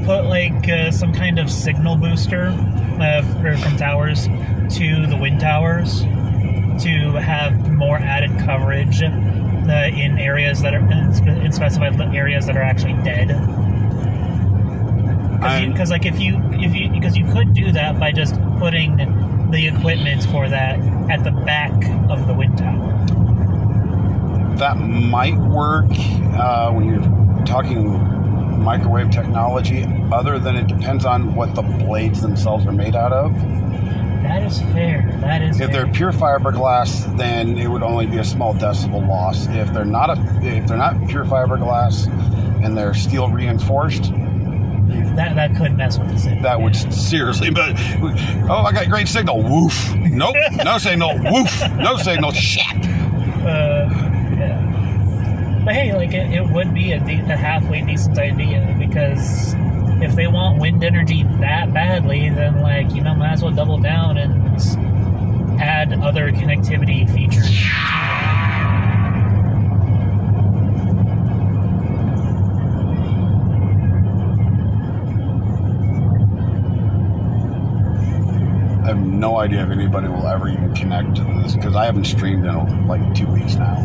put like some kind of signal booster from towers to the wind towers to have more added coverage in areas that are in specified areas that are actually dead. Because like if you could do that by just putting the equipment for that at the back of the wind tower. That might work when you're talking microwave technology, other than it depends on what the blades themselves are made out of. That is fair. If they're pure fiberglass, then it would only be a small decibel loss. If they're not pure fiberglass and they're steel reinforced, that could mess with the signal. That would seriously, but I got great signal. Woof. Nope. No signal. Woof. No signal. Shit. Yeah. But hey, like it would be a halfway decent idea, because if they want wind energy that badly, then like might as well double down and add other connectivity features. I have no idea if anybody will ever even connect to this, because I haven't streamed in like 2 weeks now.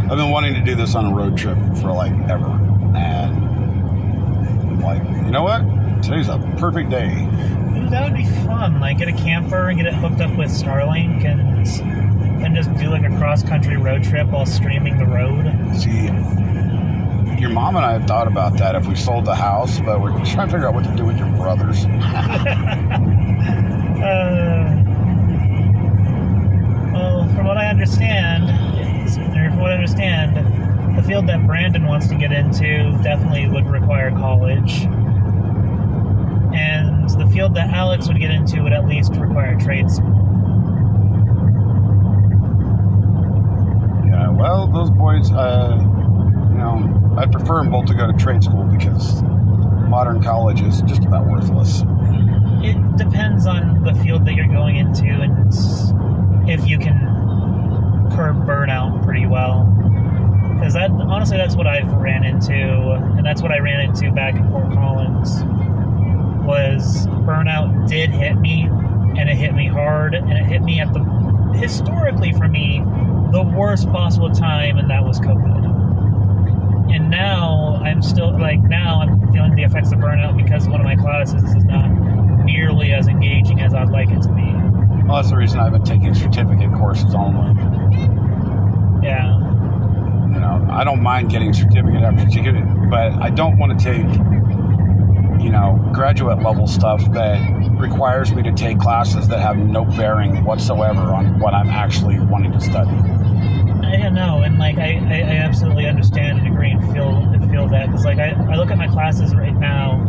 I've been wanting to do this on a road trip for like ever, and I'm like, you know what? Today's a perfect day. Ooh, that would be fun. Like get a camper and get it hooked up with Starlink and just do like a cross-country road trip while streaming the road. See, your mom and I had thought about that if we sold the house, but we're trying to figure out what to do with your brothers. Well, from what I understand, the field that Brandon wants to get into definitely would require college. And the field that Alex would get into would at least require trade school. Yeah, well, those boys, I'd prefer them both to go to trade school, because modern college is just about worthless. It depends on the field that you're going into and if you can curb burnout pretty well. Because honestly, that's what I've ran into, and that's what I ran into back in Fort Collins, was burnout did hit me, and it hit me hard, and it hit me at historically for me, the worst possible time, and that was COVID. And now I'm feeling the effects of burnout because one of my classes is not nearly as engaging as I'd like it to be. Well, that's the reason I've been taking certificate courses only. Yeah. I don't mind getting certificate after certificate, but I don't want to take, graduate level stuff that requires me to take classes that have no bearing whatsoever on what I'm actually wanting to study. I know, and like I absolutely understand and agree and feel that, because like I look at my classes right now.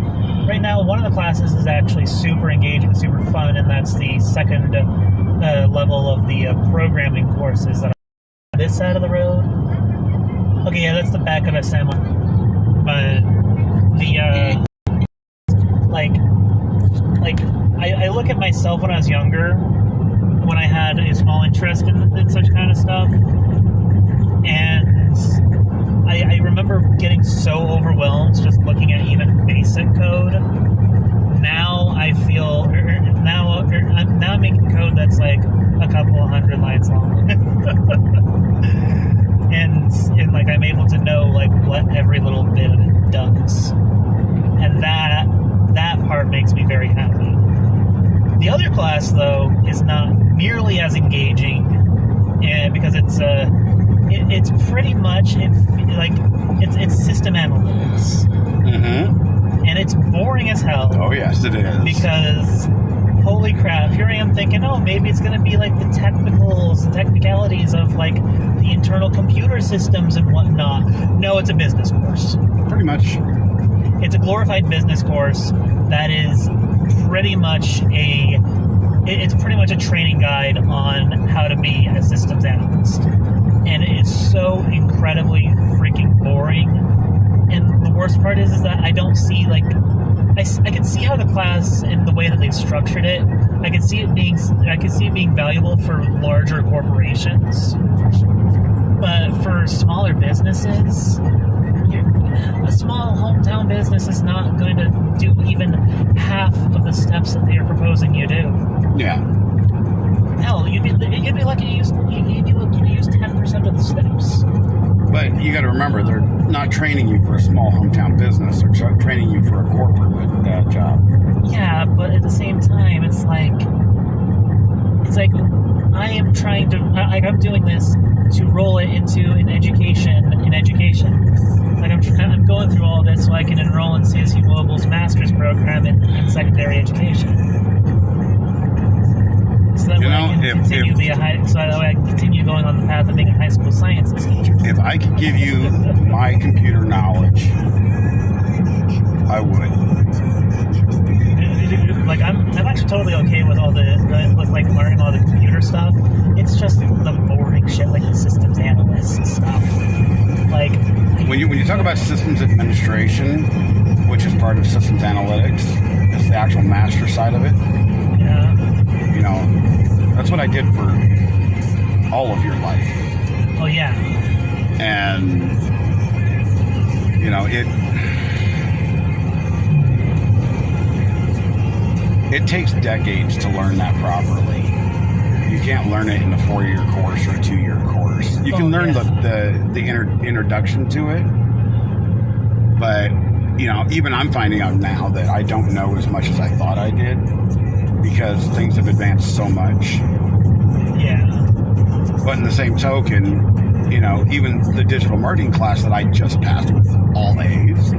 Right now, one of the classes is actually super engaging, super fun, and that's the second level of the programming courses that are on this side of the road. Okay, yeah, that's the back of a semi. But I look at myself when I was younger, when I had a small interest in such kind of stuff, and I remember getting so overwhelmed just looking at even basic code. Now I feel I'm now making code that's like a couple of hundred lines long, and like I'm able to know like what every little bit of it does, and that part makes me very happy. The other class though is not nearly as engaging, and because it's pretty much it's system analytics. Mm-hmm. And it's boring as hell. Oh yes, it is. Because holy crap, here I am thinking, maybe it's gonna be like the technicalities of like the internal computer systems and whatnot. No, it's a business course. Pretty much. It's a glorified business course that is pretty much a training guide on how to be a systems analyst. And it's so incredibly freaking boring. And the worst part is that I don't see, like, I can see how the class and the way that they've structured it, I can see it being valuable for larger corporations. But for smaller businesses, business is not going to do even half of the steps that they are proposing you do. Yeah. Hell, you'd be lucky to use 10% of the steps. But you got to remember, they're not training you for a small hometown business. They're training you for a corporate job. Yeah, but at the same time, it's like I am trying to, I'm doing this to roll it into an education in education. Like I'm going through all this so I can enroll in CSU Global's master's program in secondary education. So that way I can continue to be so that way I can continue going on the path of being a high school sciences teacher. If I could give you my computer knowledge, I would. Like I'm actually totally okay with all with like learning all the computer stuff. It's just the boring shit, like the systems analyst stuff. Like when you talk about systems administration, which is part of systems analytics, it's the actual master side of it. Yeah. You know, that's what I did for all of your life. Oh yeah. And you know it takes decades to learn that properly. You can't learn it in a 4-year course or a 2-year course. You can learn the introduction to it, but you know, even I'm finding out now that I don't know as much as I thought I did because things have advanced so much. Yeah. But in the same token, you know, even the digital marketing class that I just passed with all A's,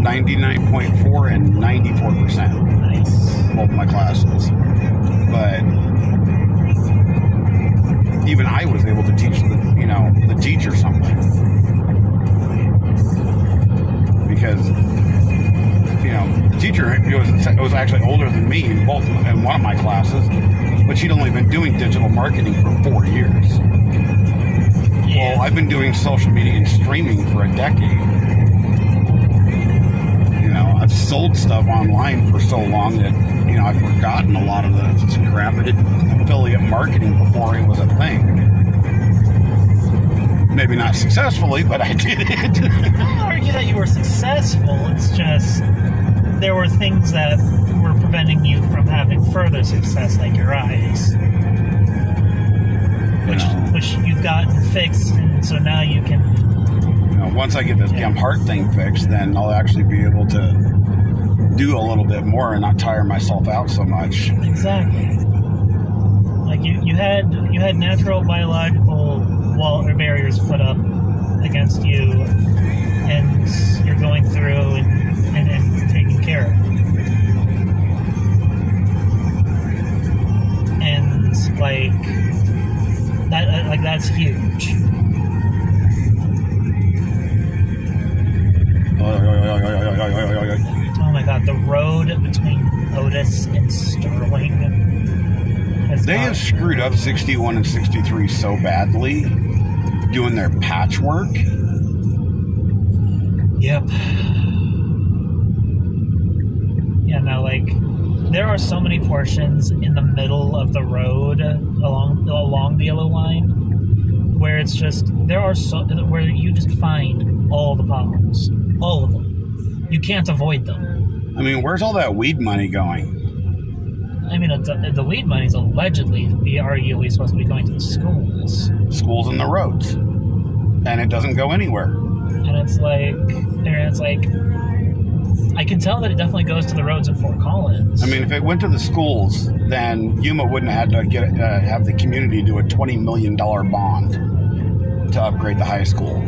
99.4 and 94%. Nice. Both my classes. But even I was able to teach the teacher something. Because the teacher was actually older than me in one of my classes, but she'd only been doing digital marketing for 4 years. Yeah. Well, I've been doing social media and streaming for a decade. I've sold stuff online for so long that, I've forgotten a lot of the crap. I did affiliate marketing before it was a thing. Maybe not successfully, but I did it. I don't argue that you were successful. It's just there were things that were preventing you from having further success, like your eyes. Which you've gotten fixed, and so now you can... once I get this damn heart thing fixed, then I'll actually be able to do a little bit more and not tire myself out so much. Exactly. Like you had natural biological wall or barriers put up against you, and you're going through and taking care of it. And that's huge. Oh my god, the road between Otis and Sterling they have screwed up 61 and 63 so badly doing their patchwork. Yep. Yeah, no, there are so many portions in the middle of the road along the yellow line where it's just where you just find all the potholes. All of them. You can't avoid them. I mean, where's all that weed money going? I mean, the weed money is allegedly, arguably supposed to be going to the schools. Schools and the roads. And it doesn't go anywhere. And it's like, I can tell that it definitely goes to the roads in Fort Collins. I mean, if it went to the schools, then Yuma wouldn't have had to have the community do a $20 million bond to upgrade the high school.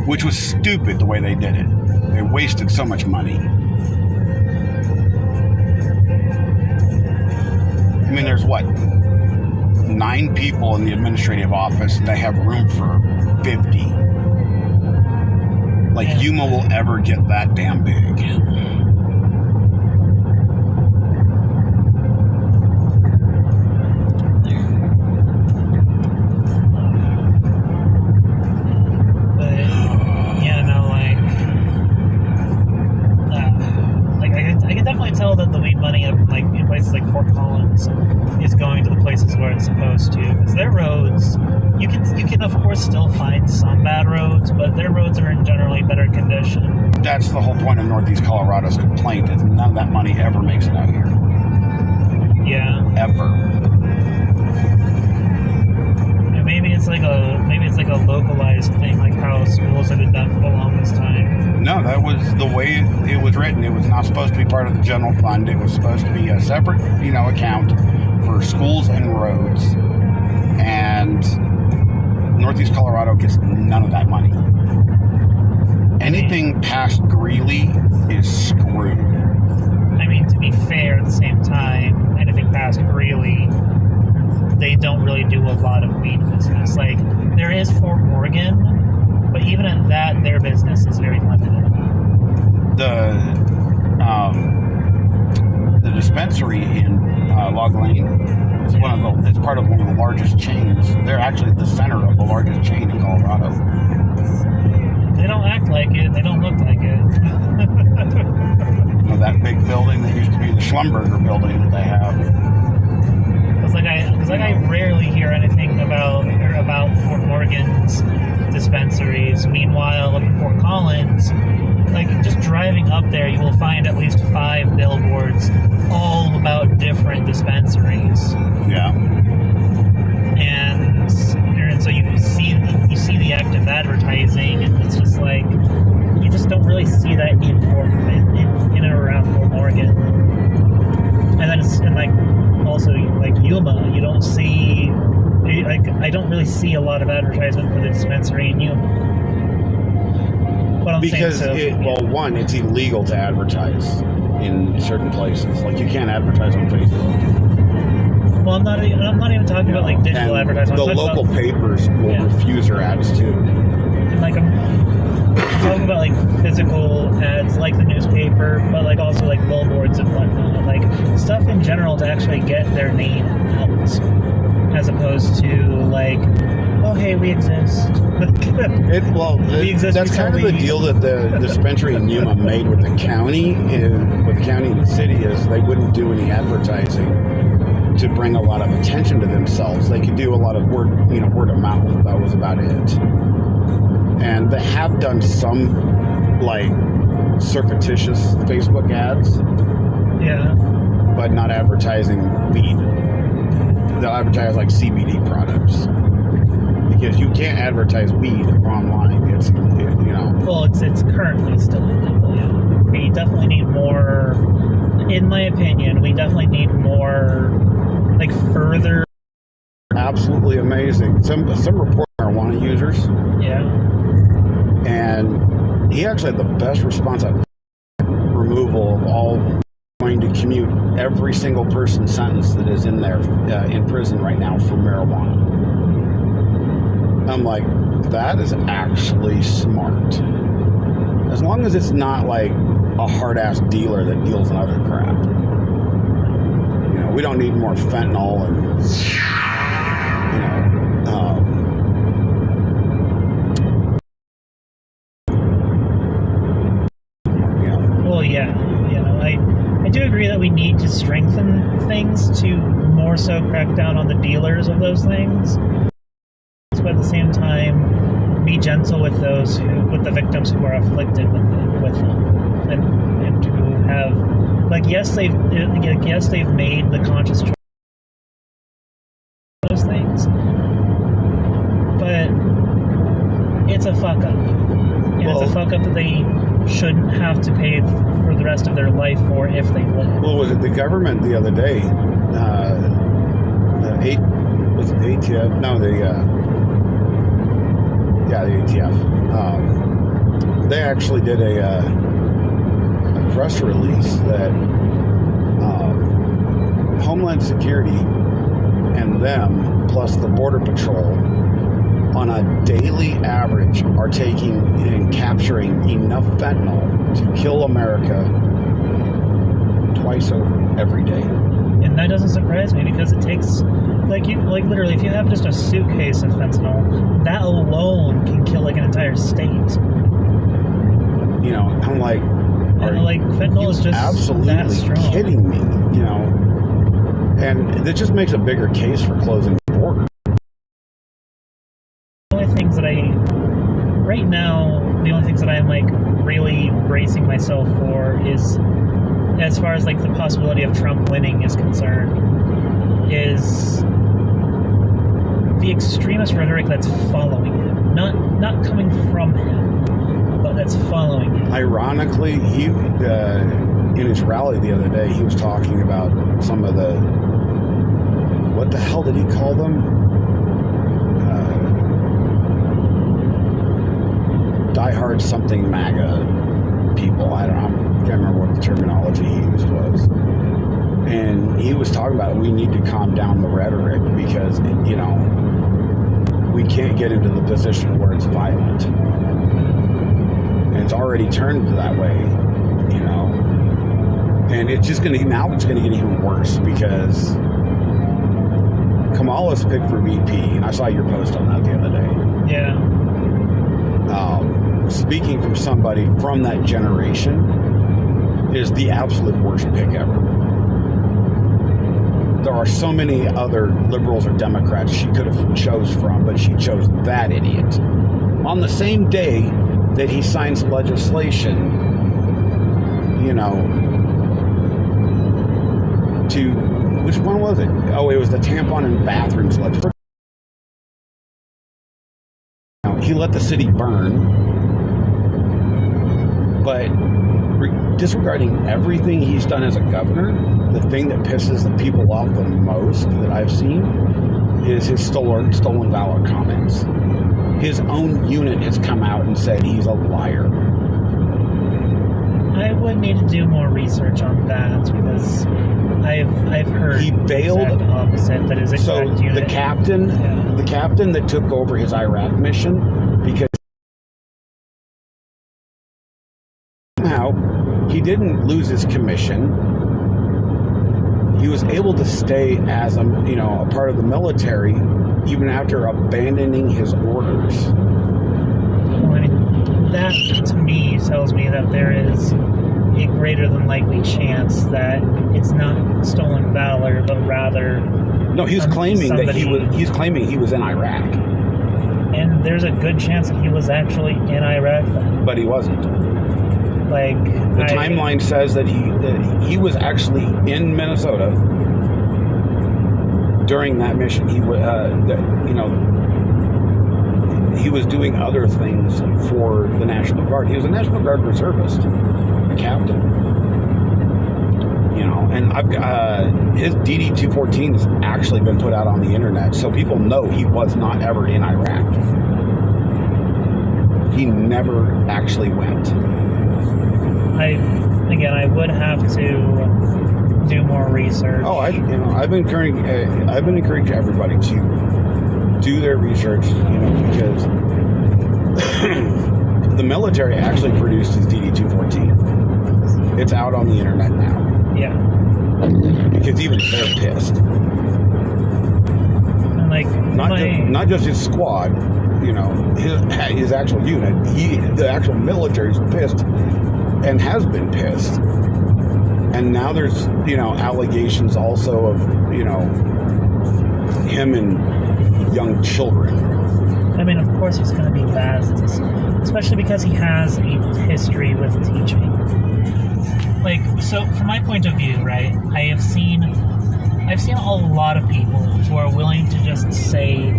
Which was stupid the way they did it. They wasted so much money. I mean, there's 9 people in the administrative office, and they have room for 50. Yuma will ever get that damn big. I can definitely tell that the weed money in places like Fort Collins is going to the places where it's supposed to, because their roads, you can of course still find some bad roads, but their roads are in generally better condition. That's the whole point of Northeast Colorado's complaint, is none of that money ever makes it out here. Yeah. Ever. And maybe it's like a localized thing, like how schools have been done for the longest time. No, that was the way it was written. It was not supposed to be part of the general fund. It was supposed to be a separate, account for schools and roads. And Northeast Colorado gets none of that money. Anything past Greeley is screwed. I mean, to be fair, at the same time, anything past Greeley, they don't really do a lot of weed business. Like, there is Fort Morgan, but even at that, their business is very limited. The dispensary in Log Lane is it's part of one of the largest chains. They're actually the center of the largest chain in Colorado. They don't act like it. They don't look like it. That big building that used to be the Schlumberger building that they have. Because I rarely hear anything about Fort Morgan's dispensaries. Meanwhile, up in Fort Collins, like, just driving up there, you will find at least 5 billboards all about different dispensaries. Yeah. And so you see the active advertising, and it's just like, you just don't really see that in and around Fort Morgan. And then also Yuma, you don't see, I don't really see a lot of advertisement for the dispensary in Yuma. Because it's illegal to advertise in certain places. Like, you can't advertise on Facebook. Well, I'm not even talking about like digital advertising. The local papers will refuse your ads too. And like I'm talking about like physical ads, like the newspaper, but like also like billboards and whatnot, like stuff in general to actually get their name out, as opposed to like, oh hey, we exist. We exist. That's kind of the deal that the dispensary in Yuma made with the county, and the city, is they wouldn't do any advertising to bring a lot of attention to themselves. They could do a lot of word of mouth. That was about it. And they have done some like surreptitious Facebook ads. Yeah. But not advertising weed. They'll advertise like CBD products. Because you can't advertise weed online. It's Well, it's currently still illegal. Yeah. We definitely need more. In my opinion, we definitely need more, like, further. Absolutely amazing. Some report marijuana users. Yeah. And he actually had the best response on removal of all going to commute every single person sentenced that is in there in prison right now for marijuana. I'm like, that is actually smart. As long as it's not like a hard-ass dealer that deals in other crap. We don't need more fentanyl and, Well, yeah. I do agree that we need to strengthen things to more so crack down on the dealers of those things. But at the same time, be gentle with the victims who are afflicted with them, and who have, like, yes, they've made the conscious choice of those things, but it's a fuck up, and it's a fuck up that they shouldn't have to pay for the rest of their life for if they live. Well, was it the government the other day? Was it the ATF? No, the ATF. They actually did a press release that Homeland Security and them, plus the Border Patrol, on a daily average are taking and capturing enough fentanyl to kill America twice over every day. And that doesn't surprise me, because it takes, literally, if you have just a suitcase of fentanyl, that alone can kill like an entire state. I'm like, fentanyl is just absolutely that strong. kidding me? And it just makes a bigger case for closing the border. The only things that right now, the only things that I'm like really bracing myself for is, as far as like the possibility of Trump winning is concerned, is the extremist rhetoric that's following him. Not coming from him, but that's following him. Ironically, he in his rally the other day, he was talking about some of the, what the hell did he call them? Diehard something MAGA people. I can't remember what the terminology he used was. And he was talking about we need to calm down the rhetoric because, you know, we can't get into the position where it's violent. And it's already turned that way, you know. And it's just going to, now it's going to get even worse because Kamala's picked for VP, and I saw your post on that the other day. Yeah. Speaking from somebody from that generation, is the absolute worst pick ever. There are so many other liberals or Democrats she could have chose from, but she chose that idiot. On the same day that he signs legislation, you know, to, which one was it? Oh, it was the tampon and bathrooms legislation. He let the city burn, but disregarding everything he's done as a governor, the thing that pisses the people off the most that I've seen is his stolen valor comments. His own unit has come out and said he's a liar. I would need to do more research on that because I've heard he bailed the exact opposite. That is exact so unit. the captain that took over his Iraq mission, because somehow he didn't lose his commission. He was able to stay as a part of the military even after abandoning his orders. Well, I mean, that to me tells me that there is a greater than likely chance that it's not stolen valor, but rather no. He's claiming that he's claiming he was in Iraq, and there's a good chance that he was actually in Iraq then. But he wasn't. Like the timeline says that he was actually in Minnesota during that mission. He he was doing other things for the National Guard. He was a National Guard reservist, a captain. And I've his DD-214 has actually been put out on the internet, so people know he was not ever in Iraq. He never actually went. I would have to do more research. Oh, I've been encouraging everybody to do their research, because the military actually produced his DD-214. It's out on the internet now. Yeah. Because even they're pissed. And not just his squad, his actual unit. The actual military's pissed and has been pissed. And now there's, allegations also of, him and young children. I mean, of course he's going to be biased, especially because he has a history with teaching. So from my point of view, right, I've seen a lot of people who are willing to just say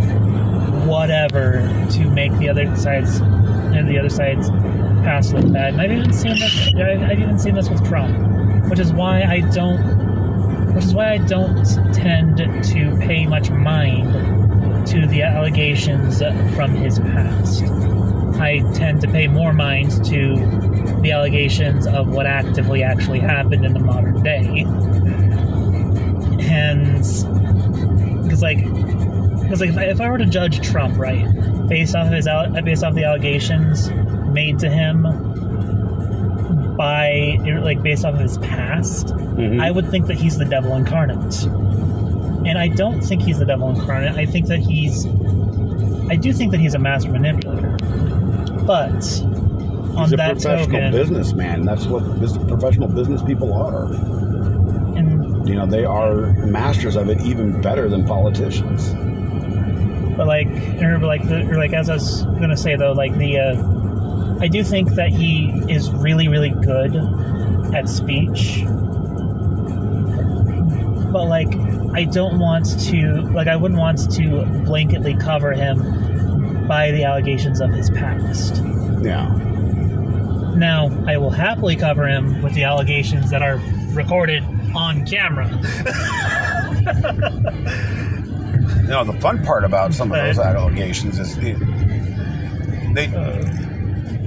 whatever to make the other side's pass look bad. And I've even seen this with Trump, which is why I don't tend to pay much mind to the allegations from his past. I tend to pay more mind to the allegations of what actually happened in the modern day. And because if I were to judge Trump, right, based off the allegations made to him based off of his past, mm-hmm. I would think that he's the devil incarnate. And I don't think he's the devil incarnate. I do think that he's a master manipulator. But on that token, he's a professional businessman. That's what professional business people are. And You know, they are masters of it, even better than politicians. But as I was gonna say though, I do think that he is really, really good at speech. But I don't want to, I wouldn't want to blanketly cover him by the allegations of his past. Yeah. Now, I will happily cover him with the allegations that are recorded on camera. You know, the fun part about some of those allegations is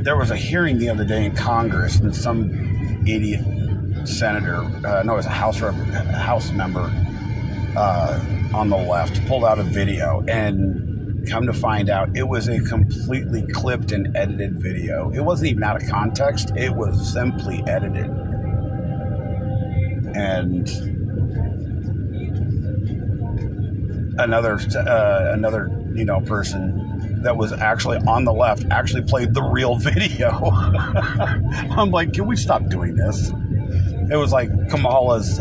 there was a hearing the other day in Congress, and some idiot senator, it was a House member on the left, pulled out a video, and come to find out it was a completely clipped and edited video. It wasn't even out of context. It was simply edited. And another person that was actually on the left actually played the real video. I'm like, can we stop doing this? It was like Kamala's,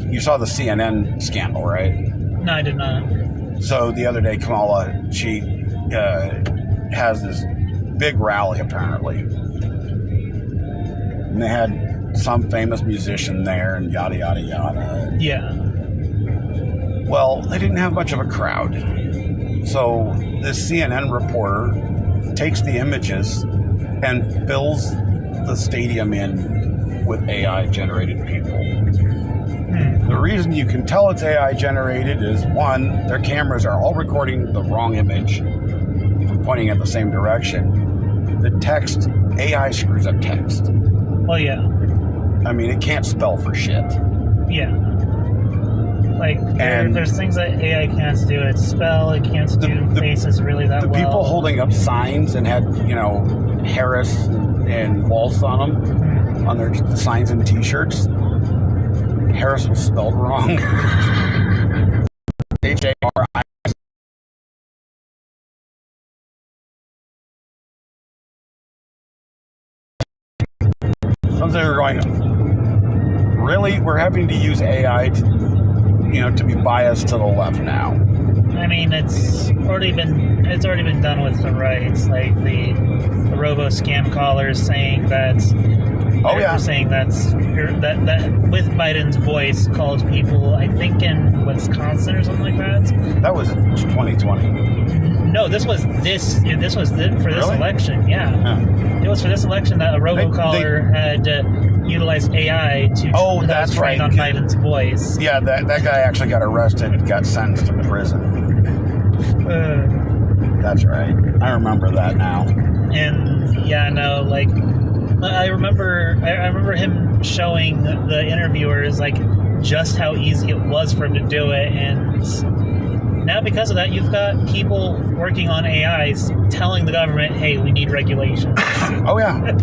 you saw the CNN scandal, right? No, I did not. So the other day, Kamala, she has this big rally, apparently. And they had some famous musician there and yada, yada, yada. Yeah. Well, they didn't have much of a crowd. So this CNN reporter takes the images and fills the stadium in with AI-generated people. The reason you can tell it's AI-generated is, one, their cameras are all recording the wrong image, pointing at the same direction. The text, AI screws up text. Well, yeah. I mean, it can't spell for shit. Yeah. There's things that AI can't do. It spell, it can't do faces really that well. The people holding up signs and had, Harris and Waltz on them, on their signs and T-shirts. Harris was spelled wrong. H-A-R-I. Sometimes they were going, really? We're having to use AI to be biased to the left now. I mean, it's already been done with the right. The robo scam callers saying that. Oh yeah. Saying that with Biden's voice called people, I think in Wisconsin or something like that. That was 2020. No, this was for this Really? election. Yeah. It was for this election that a robocaller had utilized AI to that's right. on Biden's voice. Yeah, that guy actually got arrested and got sentenced to prison. That's right. I remember that now. And yeah, no, I remember him showing the interviewers just how easy it was for him to do it, and now because of that, you've got people working on AIs telling the government, "Hey, we need regulations." Oh yeah.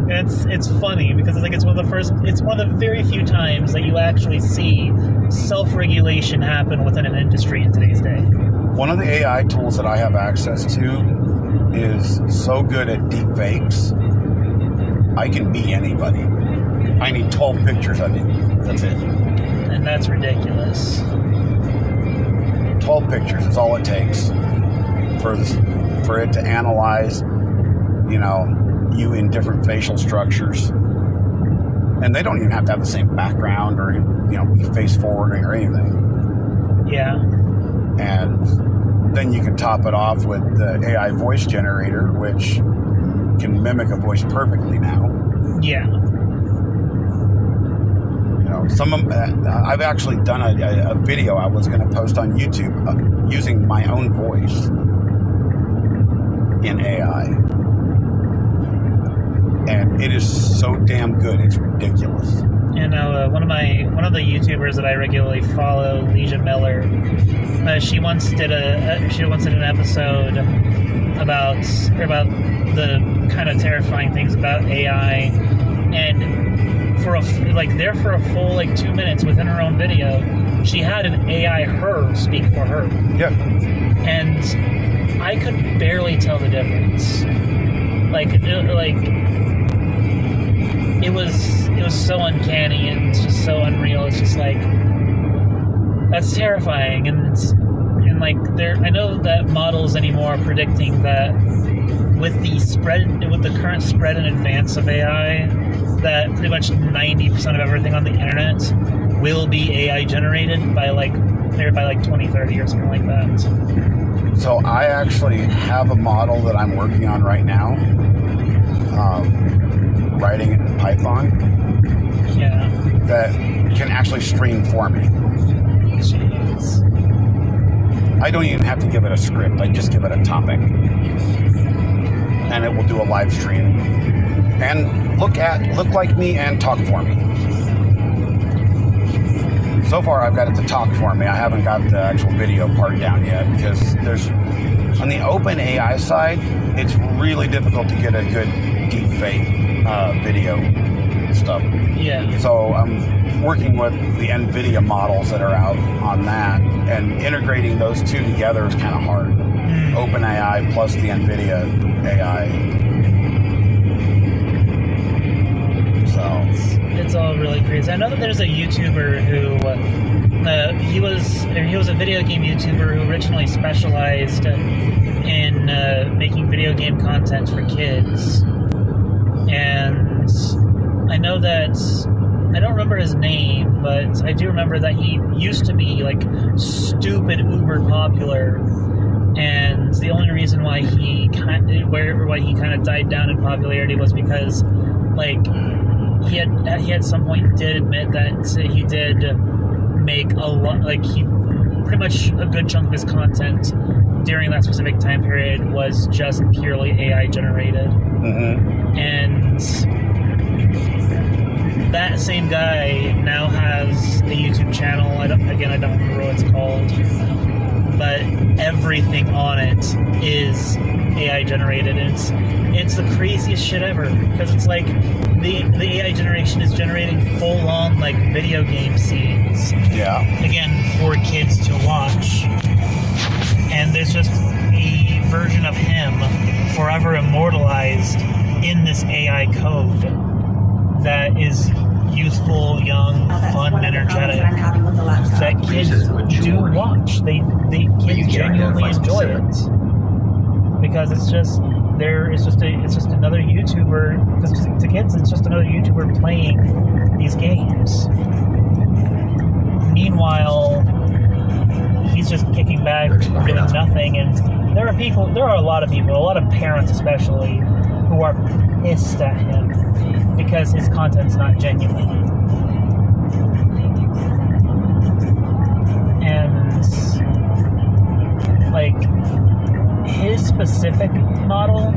It's funny because it's one of the very few times that you actually see self-regulation happen within an industry in today's day. One of the AI tools that I have access to is so good at deep fakes. I can be anybody. I need 12 pictures of it. That's it. And that's ridiculous. 12 pictures is all it takes for it to analyze, you in different facial structures. And they don't even have to have the same background or, be face forwarding or anything. Yeah. And then you can top it off with the AI voice generator, which can mimic a voice perfectly now. Yeah. I've actually done a video I was going to post on YouTube using my own voice in AI. And it is so damn good, it's ridiculous. One of the YouTubers that I regularly follow, Leisha Miller, she once did an episode about the kind of terrifying things about AI, and for a full 2 minutes within her own video, she had an AI her speak for her. Yeah. And I could barely tell the difference. it was so uncanny and just so unreal. It's just like, that's terrifying. And like, I know that models anymore are predicting that with the current spread and advance of AI, that pretty much 90% of everything on the internet will be AI generated by like 2030 or something like that. So I actually have a model that I'm working on right now, writing it in Python. Yeah. That can actually stream for me. Jeez. I don't even have to give it a script. I just give it a topic. And it will do a live stream. And look like me and talk for me. So far, I've got it to talk for me. I haven't got the actual video part down yet because on the open AI side, it's really difficult to get a good deep fake video stuff. Yeah. So I'm working with the NVIDIA models that are out on that, and integrating those two together is kind of hard. OpenAI plus the NVIDIA AI. So it's all really crazy. I know that there's a YouTuber who he was a video game YouTuber who originally specialized in making video game content for kids, and I know that I don't remember his name, but I do remember that he used to be like stupid uber popular. And the only reason why he kind of died down in popularity was because, like, he at some point did admit that he did make a lot, like, he pretty much a good chunk of his content during that specific time period was just purely AI generated. Mm-hmm. And that same guy now has a YouTube channel. I don't remember what it's called. But everything on it is AI generated. And it's the craziest shit ever, because it's like the AI generation is generating full on like video game scenes. Yeah. Again, for kids to watch. And there's just a version of him forever immortalized in this AI code that is youthful, young, fun, and energetic, that kids do watch. Kids genuinely enjoy it, because it's just another YouTuber. Because to kids, it's just another YouTuber playing these games. Meanwhile, he's just kicking back, doing nothing, and there are a lot of parents especially, who are pissed at him because his content's not genuine. And like, his specific model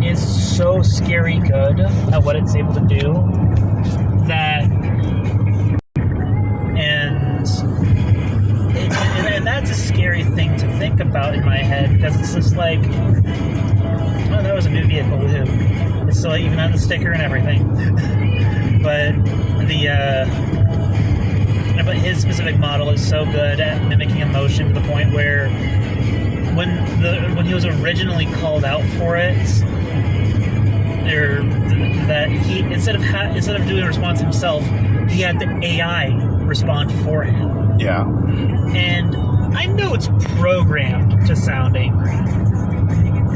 is so scary good at what it's able to do that, and that's a scary thing to think about in my head, because it's just like, oh, that was a new vehicle, woohoo. It's still even on the sticker and everything. But but his specific model is so good at mimicking emotion to the point where when he was originally called out for it, that he instead of doing a response himself, he had the AI respond for him. Yeah. And I know it's programmed to sound angry,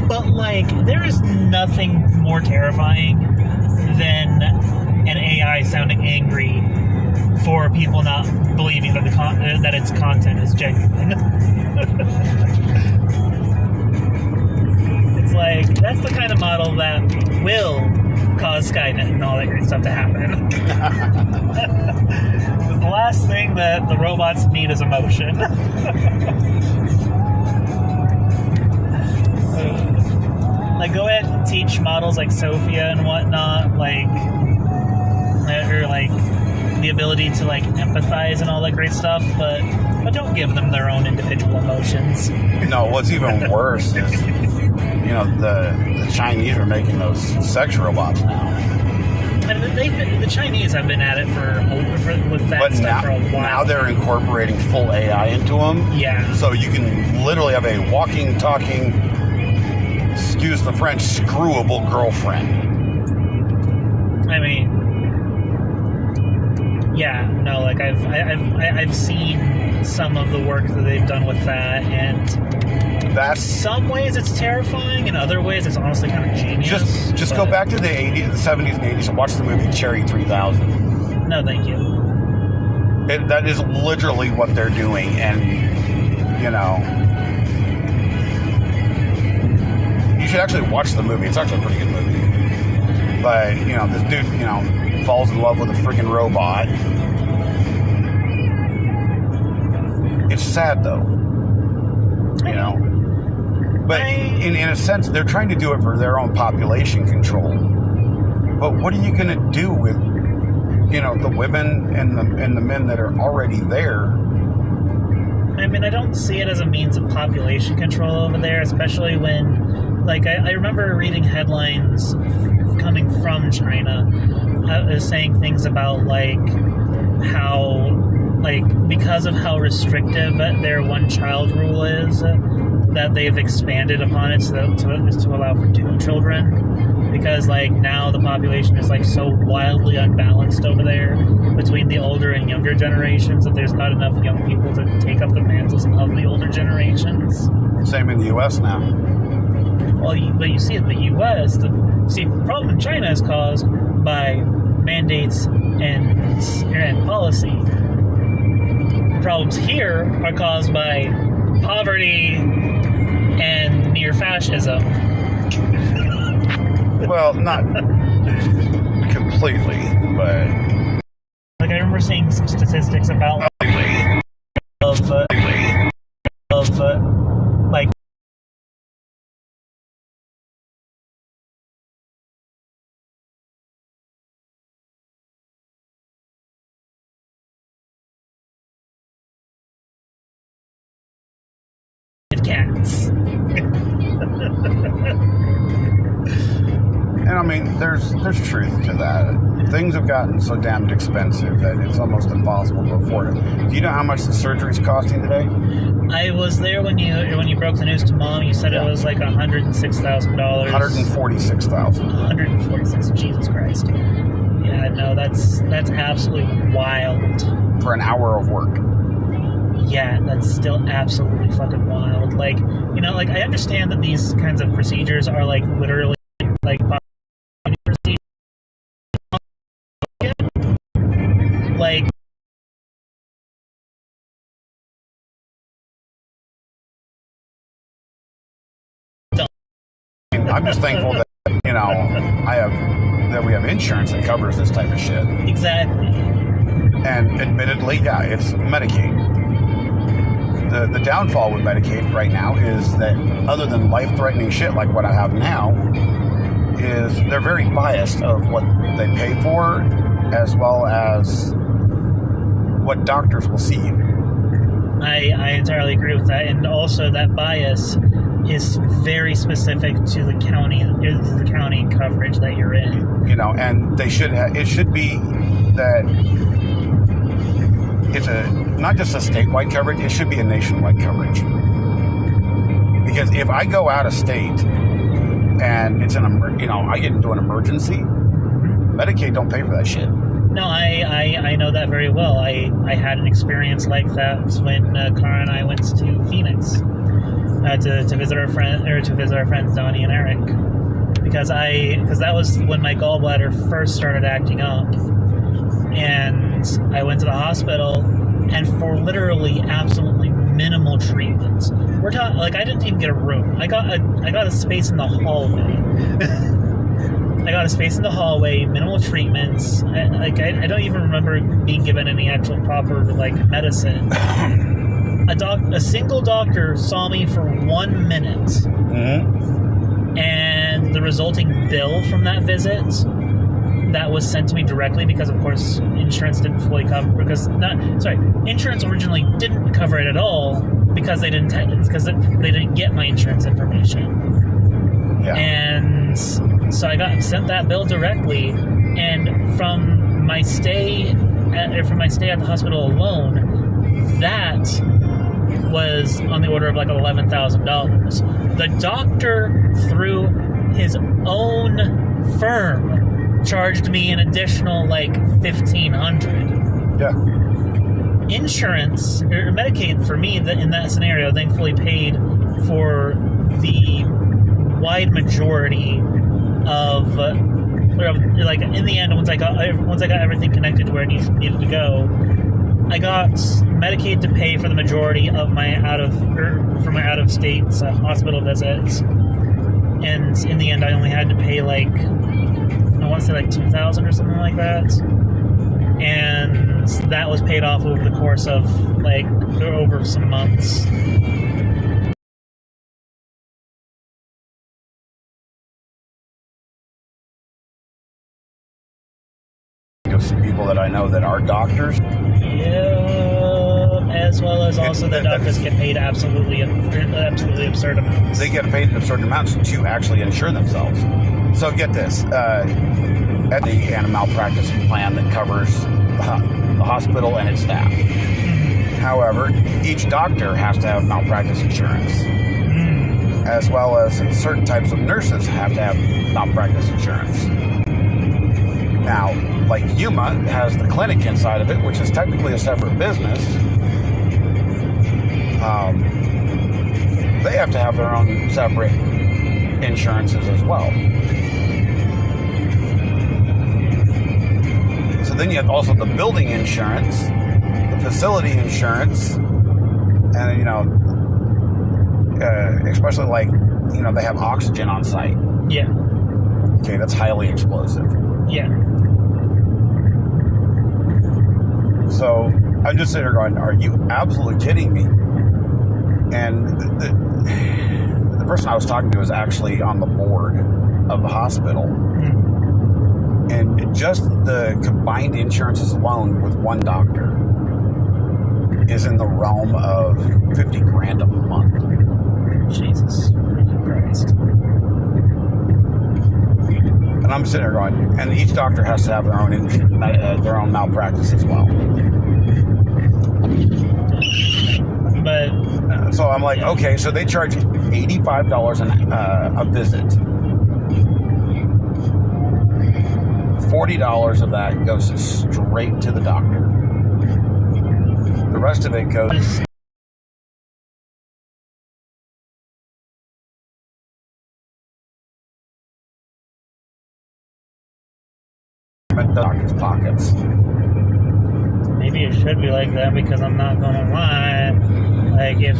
but like, there is nothing more terrifying than an AI sounding angry for people not believing that that its content is genuine. It's like, that's the kind of model that will cause Skynet and all that great stuff to happen. The last thing that the robots need is emotion. Like, go ahead and teach models like Sophia and whatnot, like, or like the ability to like empathize and all that great stuff, but don't give them their own individual emotions. No, what's even worse is, the Chinese are making those sex robots now. And the Chinese have been at it with that stuff for a while. Now they're incorporating full AI into them. Yeah. So you can literally have a walking, talking, excuse the French, screwable girlfriend. I mean, Yeah, no, like I've seen some of the work that they've done with that, and in That's some ways it's terrifying, in other ways it's honestly kind of genius. just go back to the 80s, the 70s and 80s and watch the movie Cherry 3000. No, thank you. That is literally what they're doing, and you should actually watch the movie. It's actually a pretty good movie. But this dude falls in love with a freaking robot. It's sad though, But in a sense, they're trying to do it for their own population control. But what are you going to do with the women and the men that are already there? I mean, I don't see it as a means of population control over there, especially when, like, I remember reading headlines coming from China saying things about, like, how, like, because of how restrictive their one-child rule is, that they've expanded upon it to allow for 2 children. Because, like, now the population is, like, so wildly unbalanced over there between the older and younger generations that there's not enough young people to take up the mantles of the older generations. Same in the U.S. now. Well, but you see in the U.S., the problem in China is caused by mandates and policy. The problems here are caused by poverty and near fascism. Well, not completely, but like I remember seeing some statistics about like cats. And I mean, there's truth to that. Things have gotten so damned expensive that it's almost impossible to afford it. Do you know how much the surgery's costing today? I was there when you broke the news to Mom. You said it was like $106,000. $146,000. 146. Jesus Christ. Yeah, no, that's absolutely wild. For an hour of work. Yeah, that's still absolutely fucking wild. Like, like I understand that these kinds of procedures are like literally like I'm just thankful that we have insurance that covers this type of shit. Exactly. And admittedly, yeah, it's Medicaid. The downfall with Medicaid right now is that other than life-threatening shit like what I have now, is they're very biased of what they pay for as well as what doctors will see you. I entirely agree with that, and also that bias is very specific to the county coverage that you're in. And they should it should be that it's not just a statewide coverage, it should be a nationwide coverage. Because if I go out of state and it's I get into an emergency, Medicaid don't pay for that shit. No, I know that very well. I had an experience like that when Cara and I went to Phoenix to visit our friends Donnie and Eric, because that was when my gallbladder first started acting up, and I went to the hospital, and for literally absolutely minimal treatments. We're talking like I didn't even get a room. I got a space in the hallway. I got a space in the hallway, minimal treatments. I don't even remember being given any actual proper medicine. A single doctor saw me for 1 minute, Mm-hmm. and the resulting bill from that visit that was sent to me directly, because of course insurance didn't fully cover. Insurance originally didn't cover it at all because they didn't get my insurance information. Yeah. And so I got sent that bill directly, and from my stay at the hospital alone, that was on the order of like $11,000. The doctor, through his own firm, charged me an additional like $1,500. Yeah. Insurance or Medicaid for me in that scenario thankfully paid for the wide majority of like in the end once I got everything connected to where it needed to go, I got Medicaid to pay for the majority of my out of state hospital visits, and in the end I only had to pay like I want to say like $2,000 or something like that. And that was paid off over the course of like over some months. Some people that I know that are doctors. Yeah, as well as also the doctors get paid absolutely absurd amounts. They get paid absurd amounts to actually insure themselves. So get this. At the animal malpractice plan that covers the hospital and its staff. However, each doctor has to have malpractice insurance, as well as certain types of nurses have to have malpractice insurance. Now, like Yuma has the clinic inside of it, which is technically a separate business. They have to have their own separate insurances as well. So then you have also the building insurance, the facility insurance, and especially like they have oxygen on site. Yeah. Okay, that's highly explosive. Yeah. So I'm just sitting there going, are you absolutely kidding me? And the person I was talking to was actually on the board of the hospital. And just the combined insurances alone with one doctor is in the realm of $50,000 a month. Jesus Christ. And I'm sitting there going, and each doctor has to have their own malpractice as well. But so I'm like, okay, so they charge $85 a visit. $40 of that goes straight to the doctor. The rest of it goes. The doctor's pockets. Maybe it should be like that, because I'm not gonna lie. Like if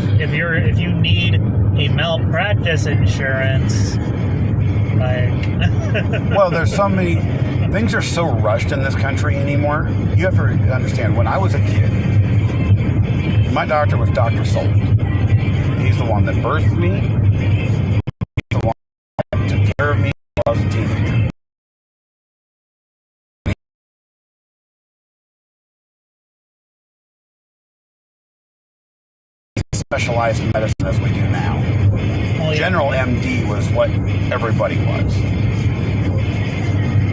you need a malpractice insurance, like well, there's so many things are so rushed in this country anymore. You have to understand, when I was a kid, my doctor was Dr. Sultan. He's the one that birthed me. He's the one that took care of me while I was a teenager. Specialized medicine as we do now. well, yeah. General MD was what everybody was.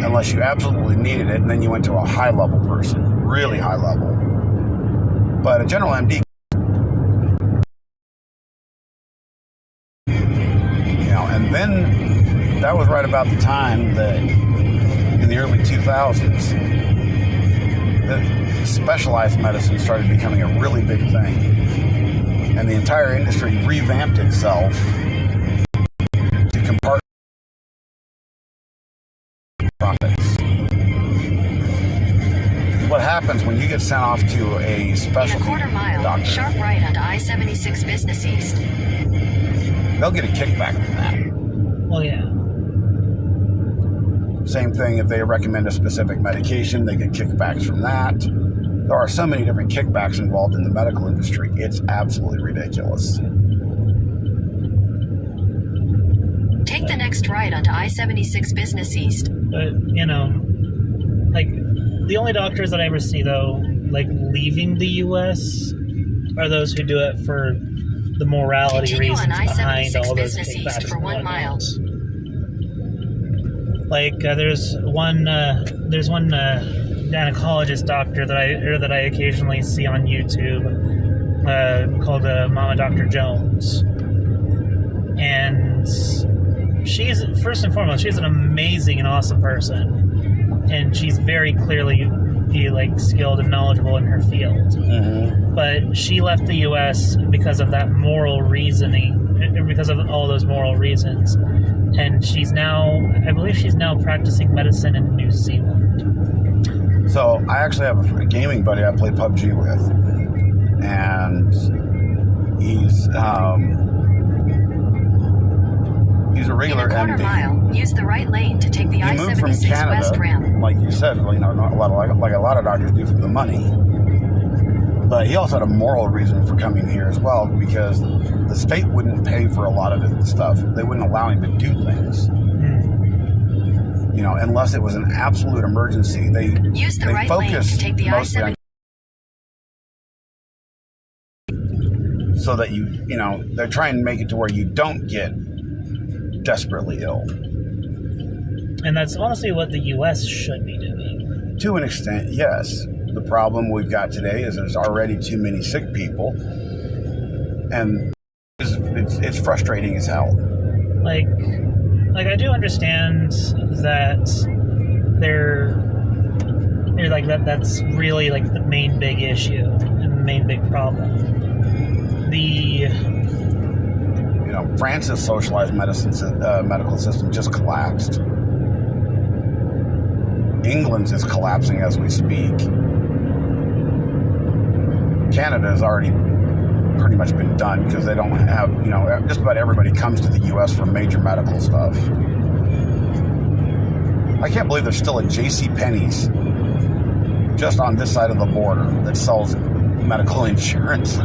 Unless you absolutely needed it, and then you went to a high-level person, really high level. But a general MD, and then that was right about the time that in the early 2000s, that specialized medicine started becoming a really big thing. And the entire industry revamped itself to compartmentalize profits. What happens when you get sent off to a specialty in a quarter mile, doctor? Sharp right onto I-76 Business East. They'll get a kickback from that. Well, yeah. Same thing if they recommend a specific medication, they get kickbacks from that. There are so many different kickbacks involved in the medical industry. It's absolutely ridiculous. Take the next right onto I-76 Business East. But, like, the only doctors that I ever see, though, like, leaving the U.S. are those who do it for the morality Continue reasons on I-76 behind all those Business kickbacks East for and 1 mile. whatnots. Like, there's one gynecologist doctor that I occasionally see on YouTube called Mama Dr. Jones, and she's, first and foremost, she's an amazing and awesome person, and she's very clearly be like skilled and knowledgeable in her field. Mm-hmm. But she left the U.S. because of that moral reasoning, because of all those moral reasons. And I believe she's now practicing medicine in New Zealand. So I actually have a gaming buddy I play PUBG with, and he's a regular In a quarter MD. mile, use the right lane to take the He moved from I-76 Canada, West ramp. like you said, like a lot of doctors do for the money. But he also had a moral reason for coming here as well, because the state wouldn't pay for a lot of the stuff. They wouldn't allow him to do things. You know, unless it was an absolute emergency. Use the right lane to take the mostly I-76. so that you know, they're trying to make it to where you don't get desperately ill. And that's honestly what the U.S. should be doing. To an extent, yes. The problem we've got today is there's already too many sick people, and it's frustrating as hell. Like I do understand that they're like that's really like the main big issue and the main big problem. You know, France's socialized medical system just collapsed. England's is collapsing as we speak. Canada has already pretty much been done because they don't have, you know, just about everybody comes to the U.S. for major medical stuff. I can't believe there's still a JCPenney's just on this side of the border that sells medical insurance.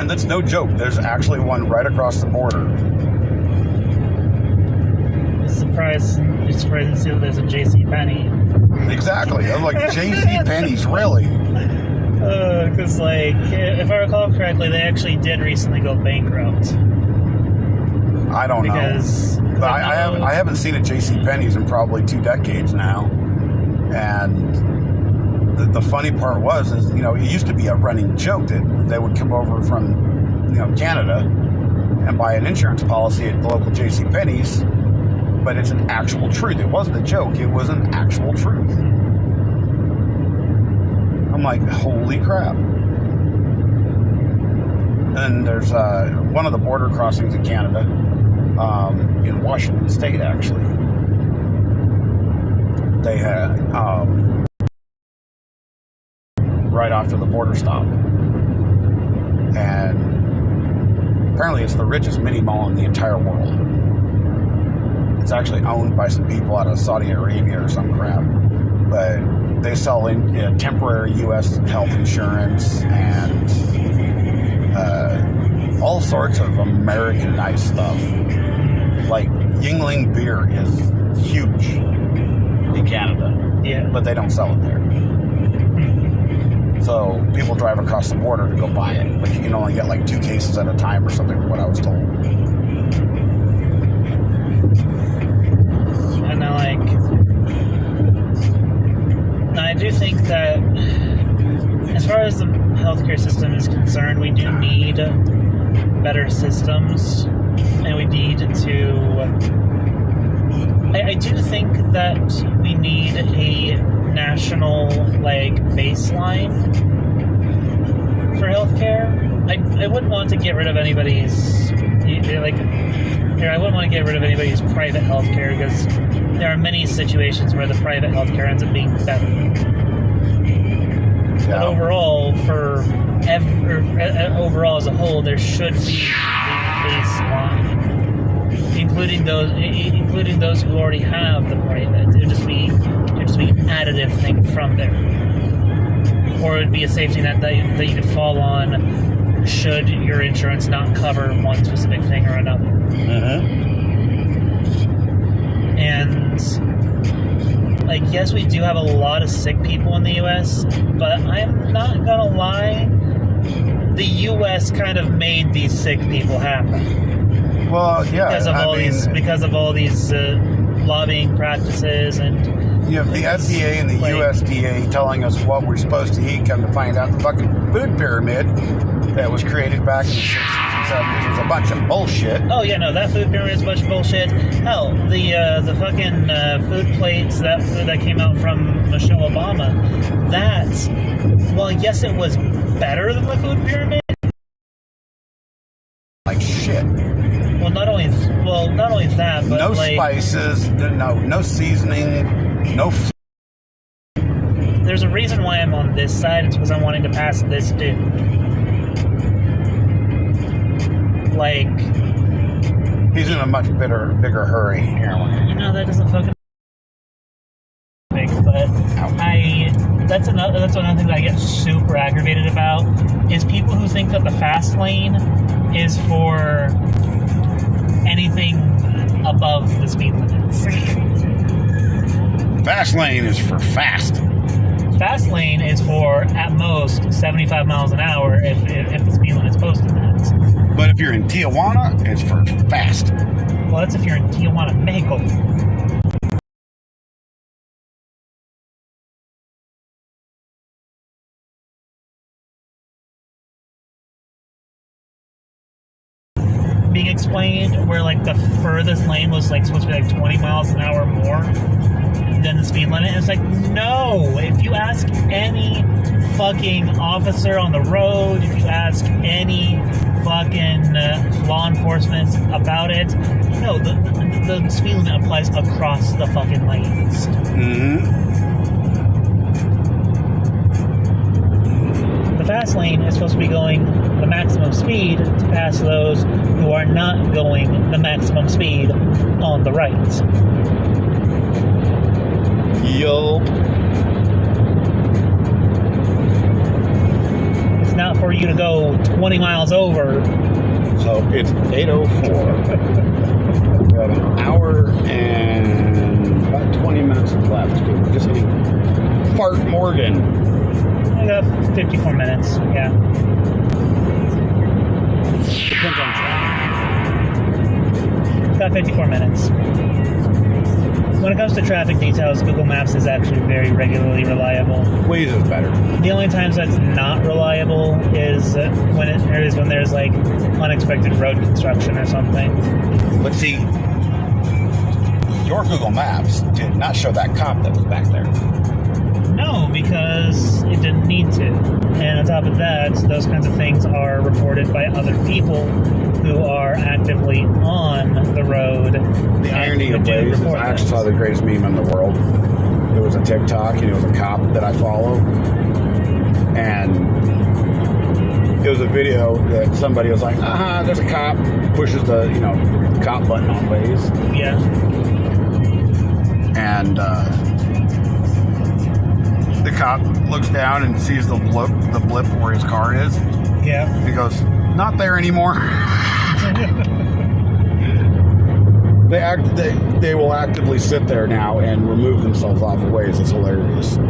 That's no joke. There's actually one right across the border. It's surprising to see that there's a JCPenney. Exactly. I was like, JCPenney's, really? Because, like, if I recall correctly, they actually did recently go bankrupt. I don't know. But I haven't seen a JCPenney's in probably 2 decades now. And the funny part is, you know, it used to be a running joke that they would come over from, you know, Canada and buy an insurance policy at the local JCPenney's. But it's an actual truth. It wasn't a joke. It was an actual truth. I'm like, holy crap. And there's one of the border crossings in Canada, in Washington State, actually. They had, right after the border stop. And apparently it's the richest mini mall in the entire world. It's actually owned by some people out of Saudi Arabia or some crap. But they sell temporary U.S. health insurance and all sorts of Americanized stuff. Like Yingling beer is huge in Canada. Yeah. But they don't sell it there. So people drive across the border to go buy it. But you can only get like 2 cases at a time or something, from what I was told. And I do think that as far as the healthcare system is concerned, we do need better systems, and we need to. I do think that we need a national baseline for healthcare. I wouldn't want to get rid of anybody's I wouldn't want to get rid of anybody's private healthcare, because there are many situations where the private healthcare ends up being better. Yeah. But overall, overall as a whole, there should be a baseline, including those who already have the private. It would just be an additive thing from there, or it would be a safety net that you could fall on should your insurance not cover one specific thing or another. And yes, we do have a lot of sick people in the U.S., but I'm not gonna lie, the U.S. kind of made these sick people happen. Well, yeah. because of all these lobbying practices and you have the FDA and the USDA telling us what we're supposed to eat. Come to find out, the fucking food pyramid that was created back in the 60s and 70s was a bunch of bullshit. Oh yeah, no, that food pyramid is a bunch of bullshit. Hell, the fucking food plates that came out from Michelle Obama. Well, yes, it was better than the food pyramid. Like shit. Well, not only that, but no like, spices, no seasoning, no. There's a reason why I'm on this side. It's because I'm wanting to pass this dude. Like, he's in a much bigger hurry here. That doesn't fucking big, but that's another thing that I get super aggravated about is people who think that the fast lane is for anything above the speed limits. Fast lane is for fast. Fast lane is for at most 75 miles an hour if the speed limit's posted that. But if you're in Tijuana, it's for fast. Well, that's if you're in Tijuana, Mexico. Being explained where like the furthest lane was like supposed to be like 20 miles an hour more than the speed limit. It's like, no. If you ask any fucking officer on the road, if you ask any fucking law enforcement about it, no, the speed limit applies across the fucking lanes. Mm-hmm. The fast lane is supposed to be going the maximum speed to pass those who are not going the maximum speed on the right. Yo. It's not for you to go 20 miles over. So it's 8:04. We're at an hour and about 20 minutes left. We're just hitting Fart Morgan. I got 54 minutes, yeah. Depends on traffic. Got 54 minutes. When it comes to traffic details, Google Maps is actually very regularly reliable. Waze is better. The only times that's not reliable is when there's like unexpected road construction or something. But see, your Google Maps did not show that cop that was back there. No, because it didn't need to. And on top of that, those kinds of things are reported by other people who are actively on the road. The irony of Waze is I actually saw the greatest meme in the world. It was a TikTok, and it was a cop that I follow. And it was a video that somebody was like, there's a cop, pushes the, cop button on Waze. Yeah. And the cop looks down and sees the blip where his car is. Yeah. He goes, not there anymore. They will actively sit there now and remove themselves off of Waze. It's hilarious. I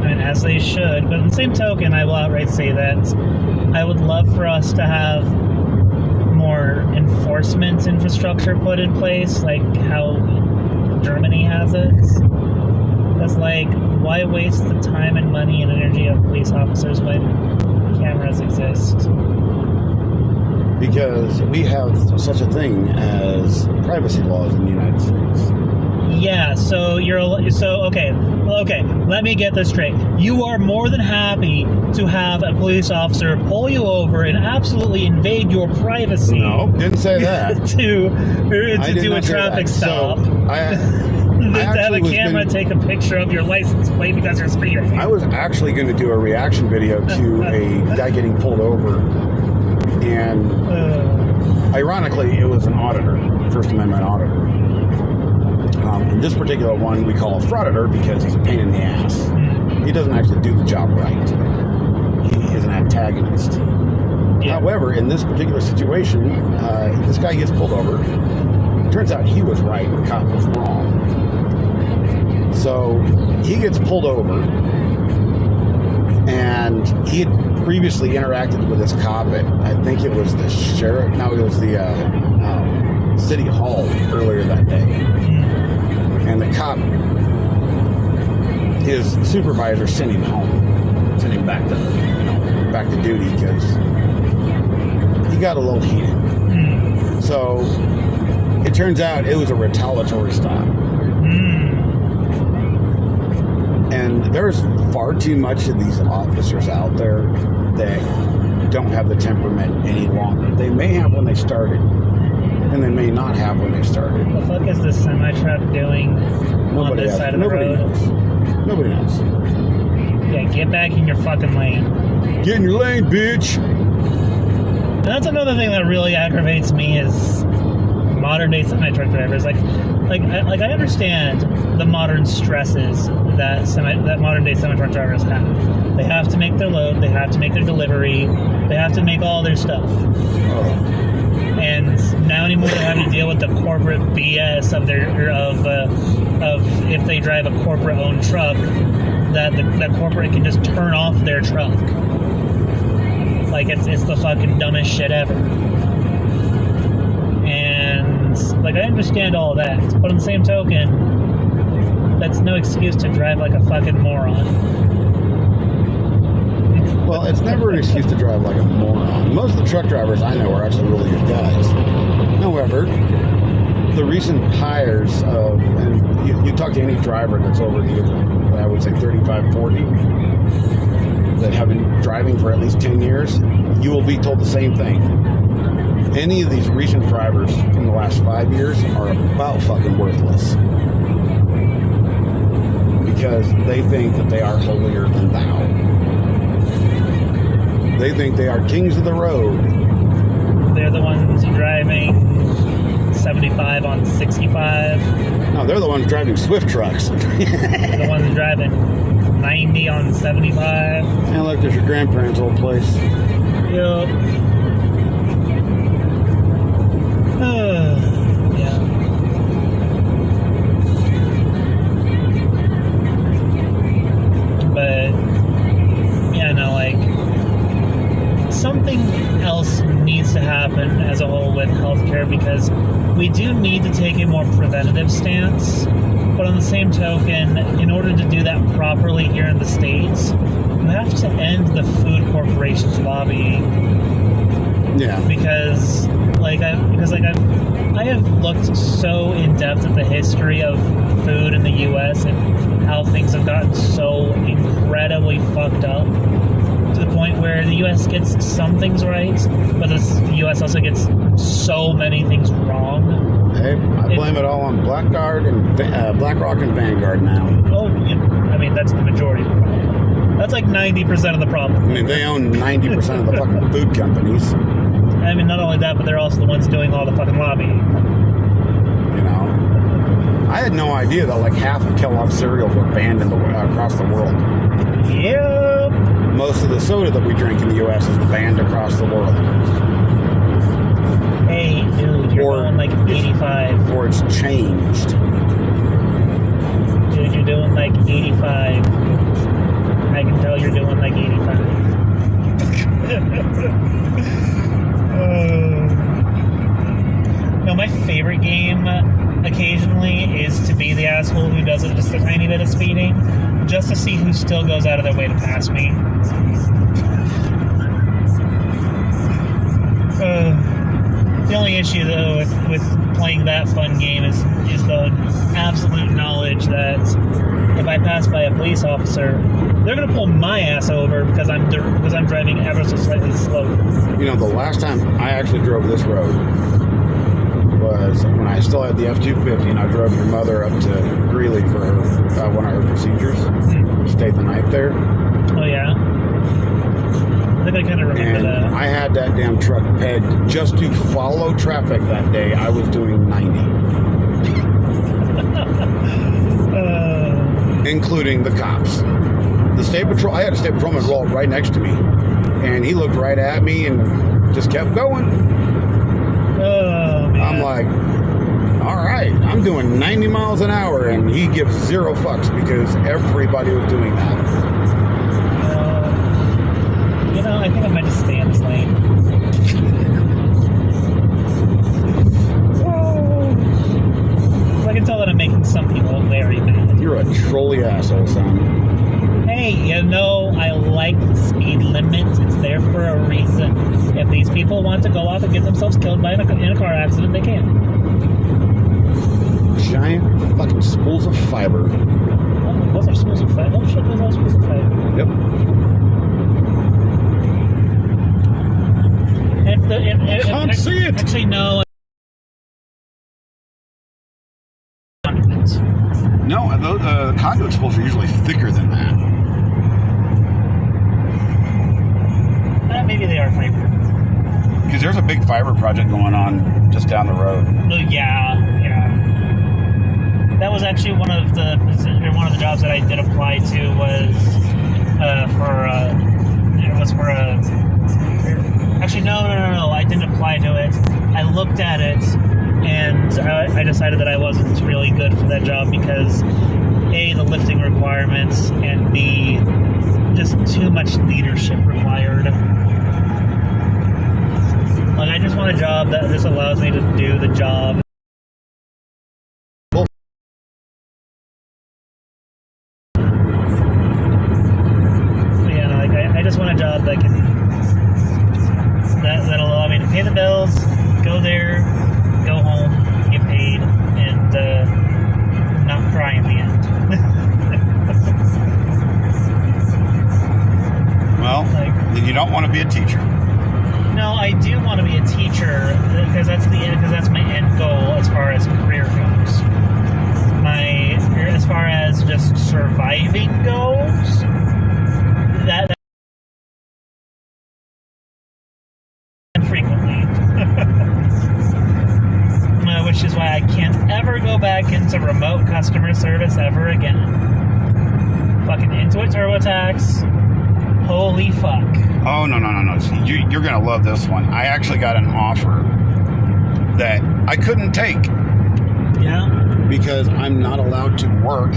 mean, as they should. But on the same token, I will outright say that I would love for us to have more enforcement infrastructure put in place, like how Germany has it. That's like, why waste the time and money and energy of police officers when cameras exist? Because we have such a thing as privacy laws in the United States. Yeah, okay, let me get this straight. You are more than happy to have a police officer pull you over and absolutely invade your privacy. No, didn't say that. to do a traffic stop. So, to have a camera take a picture of your license plate because you're speeding. I was actually going to do a reaction video to a guy getting pulled over. And ironically, it was an auditor, First Amendment auditor. And this particular one we call a frauditor because he's a pain in the ass. He doesn't actually do the job right. He is an antagonist. Yeah. However, in this particular situation, this guy gets pulled over. Turns out he was right, the cop was wrong. So he gets pulled over, and he had previously interacted with this cop at, I think it was the sheriff, no, it was the city hall earlier that day. And the cop, his supervisor sent him home, sent him back to, back to duty because he got a little heated. So it turns out it was a retaliatory stop. And there's far too much of these officers out there that don't have the temperament any longer. They may have when they started, and they may not have when they started. What the fuck is this semi-truck doing on this side of the road? Knows. Nobody knows. Yeah, get back in your fucking lane. Get in your lane, bitch. And that's another thing that really aggravates me is modern day semi-truck drivers. I understand the modern stresses that modern day semi-truck drivers have. They have to make their load, they have to make their delivery, they have to make all their stuff. And now anymore they have to deal with the corporate BS of if they drive a corporate owned truck, that corporate can just turn off their truck. Like it's the fucking dumbest shit ever. And like I understand all that, but on the same token, that's no excuse to drive like a fucking moron. Well, it's never an excuse to drive like a moron. Most of the truck drivers I know are actually really good guys. However, the recent hires of, and you talk to any driver that's over the, I would say 35, 40, that have been driving for at least 10 years, you will be told the same thing. Any of these recent drivers from the last 5 years are about fucking worthless. Because they think that they are holier than thou. They think they are kings of the road. They're the ones driving 75 on 65. No, they're the ones driving Swift trucks. They're the ones driving 90 on 75. And look, there's your grandparents' old place. Yup. Yeah. But yeah, no, like something else needs to happen as a whole with healthcare, because we do need to take a more preventative stance. But on the same token, in order to do that properly here in the States, you have to end the food corporations lobbying. Yeah. Because I have looked so in depth at the history of food in the U.S. and how things have gotten so incredibly fucked up to the point where the U.S. gets some things right, but the U.S. also gets so many things wrong. Hey, I blame it all on BlackRock and Vanguard now. Oh, I mean, that's the majority of the problem. That's like 90% of the problem. I mean, they own 90% of the fucking food companies. I mean, not only that, but they're also the ones doing all the fucking lobbying. You know, I had no idea that like half of Kellogg's cereals were banned across the world. Yep. Most of the soda that we drink in the U.S. is banned across the world. Hey, dude, you're going like 85. Or it's changed. Dude, you're doing like 85. I can tell you're doing like 85. No, my favorite game occasionally is to be the asshole who does it just a tiny bit of speeding, just to see who still goes out of their way to pass me. The only issue, though, with playing that fun game is the absolute knowledge that if I pass by a police officer, they're going to pull my ass over because I'm driving ever so slightly slow. You know, the last time I actually drove this road was when I still had the F-250, and I drove your mother up to Greeley for one of her procedures. Stayed the night there. Oh, yeah? I think I kind of remember that. I had that damn truck pegged just to follow traffic that day. I was doing 90. Including the cops. The state patrol, I had a state patrolman roll right next to me. And he looked right at me and just kept going. Oh, man. I'm like, all right, I'm doing 90 miles an hour, and he gives zero fucks because everybody was doing that. You know, I think I might just stay in this lane. I can tell that I'm making some people very mad. You're a trolly asshole, son. Hey, you know, I like the speed limit. It's there for a reason. If these people want to go off and get themselves killed in a car accident, they can. Giant fucking spools of fiber. Oh, those are spools of fiber. Oh shit, those are spools of fiber. Yep. Can't see it. Actually, no. No, the conduit spools are usually thicker than that. Maybe they are fiber. Because there's a big fiber project going on just down the road. Oh, yeah. That was actually one of the jobs that I did apply to was for actually no, I didn't apply to it. I looked at it and I decided that I wasn't really good for that job because A, the lifting requirements, and B, just too much leadership required. Like, I just want a job that just allows me to do the job. I just want a job that that'll allow me to pay the bills, go there, go home, get paid, and not cry in the end. Well, then you don't want to be a teacher. No, I do want to be a teacher because that's my end goal as far as career goes. As far as just surviving goes, that frequently, which is why I can't ever go back into remote customer service ever again. Fucking Intuit TurboTax. Holy fuck. Oh, no. You're going to love this one. I actually got an offer that I couldn't take. Yeah? Because I'm not allowed to work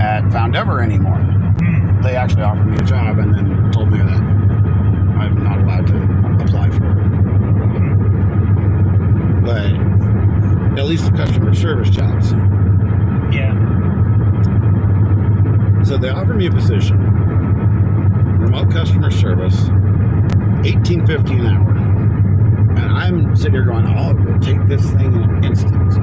At Foundever anymore. They actually offered me a job and then told me that I'm not allowed to apply for it. But at least the customer service jobs. Yeah. So they offered me a position. Remote customer service, $18.50 an hour. And I'm sitting here going, oh, we'll take this thing in an instant.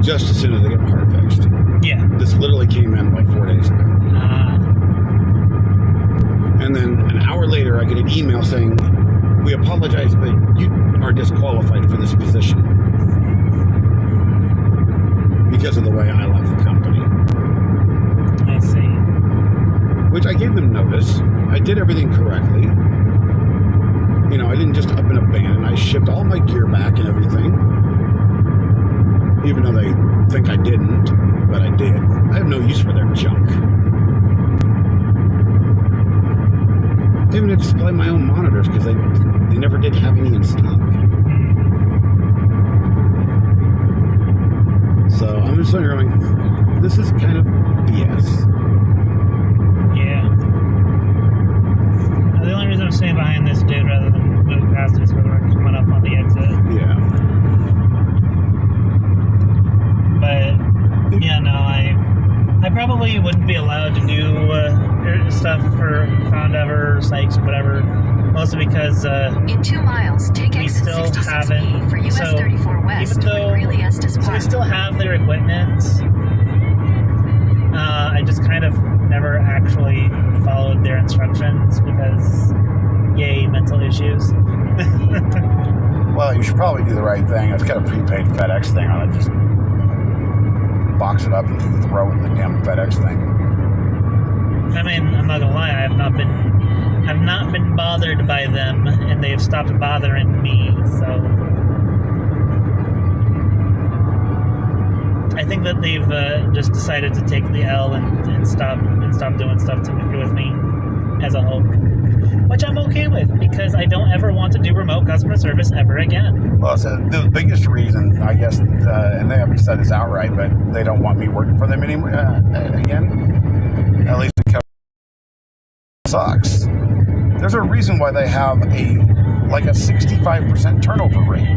Just as soon as I get my heart fixed. Yeah. This literally came in like 4 days ago. And then an hour later, I get an email saying, we apologize, but you are disqualified for this position. Because of the way I left the company. I see. Which I gave them notice. I did everything correctly. You know, I didn't just up and abandon. I shipped all my gear back and everything. Even though they think I didn't, but I did. I have no use for their junk. I even had to supply my own monitors because they never did have any in stock. So I'm just wondering, this is kind of BS. Yeah. The only reason I'm staying behind this dude rather than moving past it is because we're coming up on the exit. Yeah. But, yeah, no, I probably wouldn't be allowed to do stuff for Foundever, Sykes, or whatever. Mostly because In 2 miles, take we exit still 66E haven't. for US So 34 West even for though, Greeley Estes so we Park. still have their equipment. I just kind of never actually followed their instructions because, yay, mental issues. Well, you should probably do the right thing. It's got a prepaid FedEx thing on it. Just box it up and throw it in the damn FedEx thing. I mean, I'm not gonna lie, I've not been bothered by them, and they've stopped bothering me. So I think that they've just decided to take the L and stop doing stuff with me as a whole, which I'm okay with because I don't ever want to do remote customer service ever again. Well, so the biggest reason, I guess, and they haven't said this outright, but they don't want me working for them anymore again. At least sucks. There's a reason why they have a 65% turnover rate.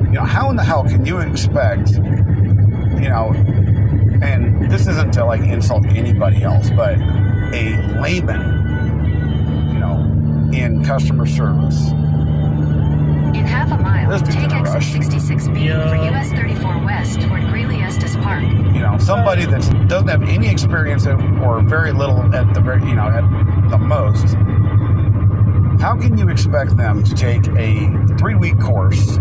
You know, how in the hell can you expect, you know, and this isn't to like insult anybody else, but a layman, you know, in customer service. In half a mile, This dude's take in a exit rush. 66B Yeah. for US 34 West toward Greeley Estes Park. You know, somebody that doesn't have any experience or very little at the very, you know, at the most. How can you expect them to take a 3-week course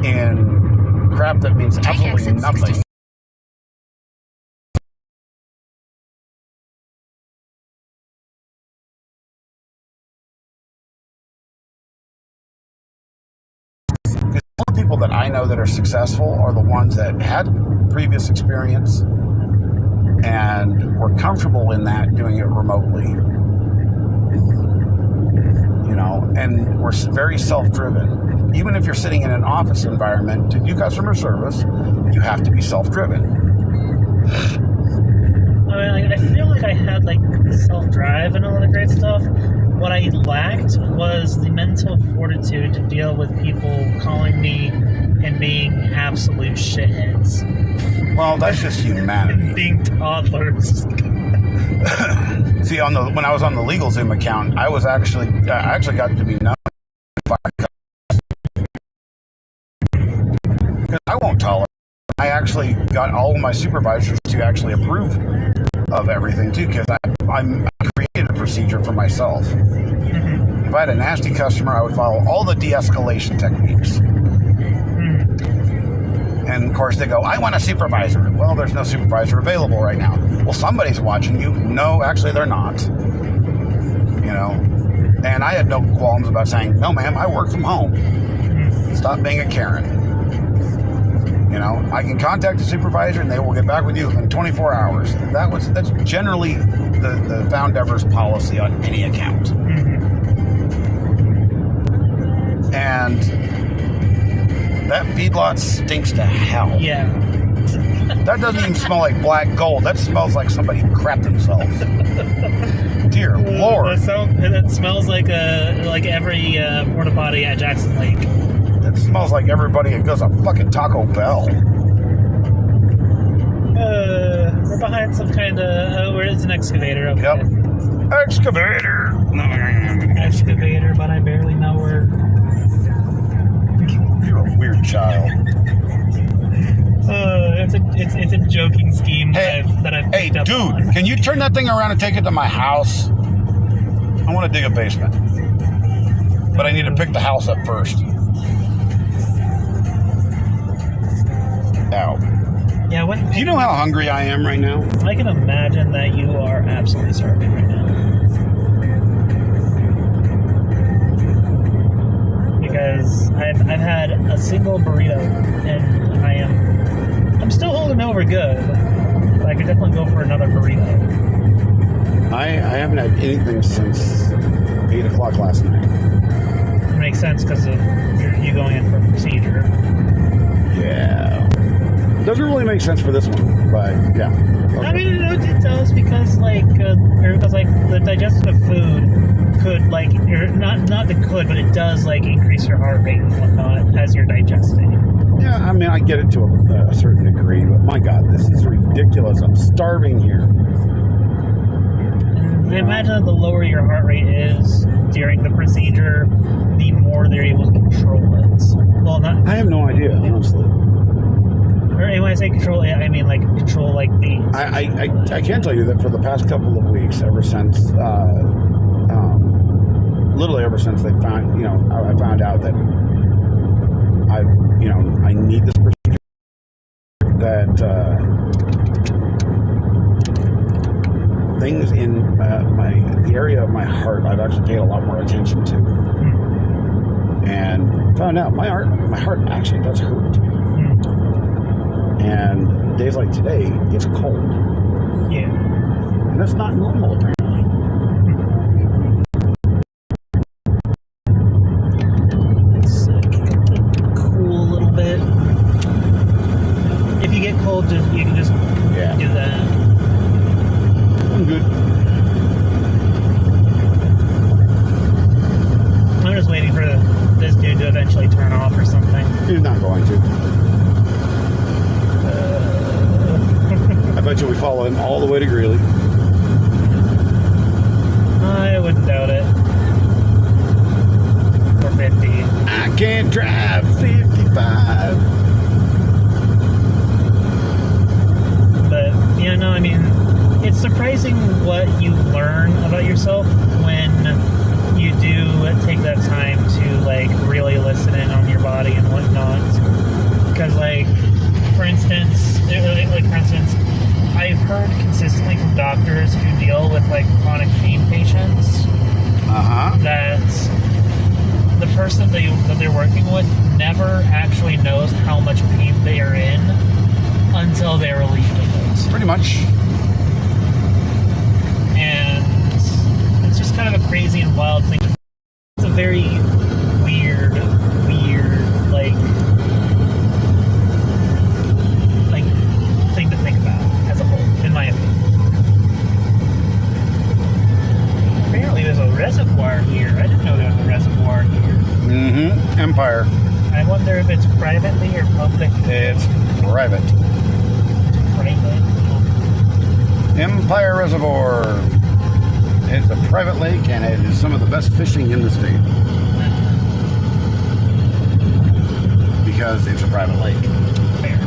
in crap that means Take absolutely exit nothing? 66. The only people that I know that are successful are the ones that had previous experience and were comfortable in that, doing it remotely. You know, and we're very self-driven. Even if you're sitting in an office environment to do customer service, you have to be self-driven. I mean, like, I feel like I had like self-drive and all the great stuff. What I lacked was the mental fortitude to deal with people calling me and being absolute shitheads, Well, that's just humanity. being toddlers. See, when I was on the LegalZoom account, I actually got to be known by because I won't tolerate. I actually got all of my supervisors to actually approve of everything too, because I created a procedure for myself. If I had a nasty customer, I would follow all the de-escalation techniques. And of course they go, I want a supervisor. Well, there's no supervisor available right now. Well, somebody's watching you. No, actually they're not. You know? And I had no qualms about saying, no ma'am, I work from home. Stop being a Karen. You know, I can contact the supervisor and they will get back with you within 24 hours. That's generally the Foundever's policy on any account. And that feedlot stinks to hell. Yeah. That doesn't even smell like black gold. That smells like somebody crapped themselves. Dear Lord. That smells like every porta potty at Jackson Lake. That smells like everybody that goes to fucking Taco Bell. We're behind some kind of. Where is an excavator? Okay. Yep. Excavator. Excavator, but I barely know where. You're a weird child. It's a joking scheme that I've Hey, picked up dude, on. can you turn that thing around and take it to my house? I want to dig a basement. But I need to pick the house up first. Ow. Yeah, Do you know how hungry I am right now? I can imagine that you are absolutely starving right now. Because I've had a single burrito and I'm still holding over good. But I could definitely go for another burrito. I haven't had anything since 8 o'clock last night. It makes sense because of you going in for procedure. Yeah. Doesn't really make sense for this one, but yeah. Okay. I mean, it does because the digestive food could but it does increase your heart rate and whatnot as you're digesting. Yeah, I mean, I get it to a certain degree, but my God, this is ridiculous. I'm starving here. And imagine that the lower your heart rate is during the procedure, the more they're able to control it. Well, not. I have no idea, honestly. Or when I say control it, I mean control the. I can tell you that for the past couple of weeks, ever since, literally ever since they found, I found out that I need this procedure, that things in the area of my heart I've actually paid a lot more attention to, and found out my heart actually does hurt. And days like today, it's cold. Yeah. And that's not normal, apparently. It's cool a little bit. If you get cold, you can just do that. He's not going to. I bet you we follow him all the way to Greeley. I wouldn't doubt it. Or 50. I can't drive 55. But, yeah, no, I mean, it's surprising what you learn about yourself when you do take that time to, like, really listen in on your body and whatnot. Because, like, for instance, I've heard consistently from doctors who deal with, like, chronic pain patients that the person that they're working with never actually knows how much pain they are in until they're relieved of it. Pretty much. And it's just kind of a crazy and wild thing. It's a very weird, like thing to think about as a whole, in my opinion. Apparently there's a reservoir here. I didn't know there was a reservoir here. Mm-hmm. Empire. I wonder if it's privately or public. It's private. Private. Empire Reservoir. It's a private lake, and it is some of the best fishing in the state. Because it's a private lake. Fair.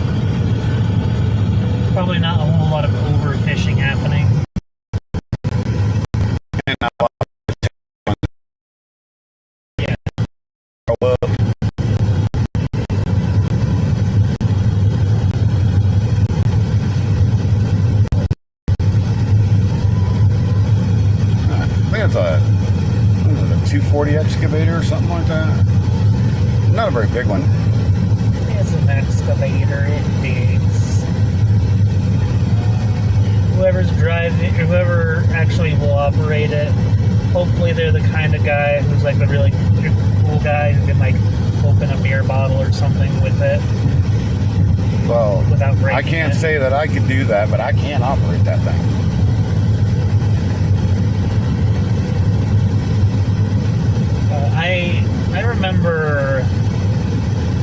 Probably not a whole lot of overfishing happening. And not a lot of Yeah. I think it's a 240 excavator or something like that. Not a very big one. It's an excavator. It digs. Whoever actually will operate it, hopefully they're the kind of guy who's like the really cool guy who can like open a beer bottle or something with it. Well, Without breaking I can't it. say that I could do that, but I can operate that thing. I remember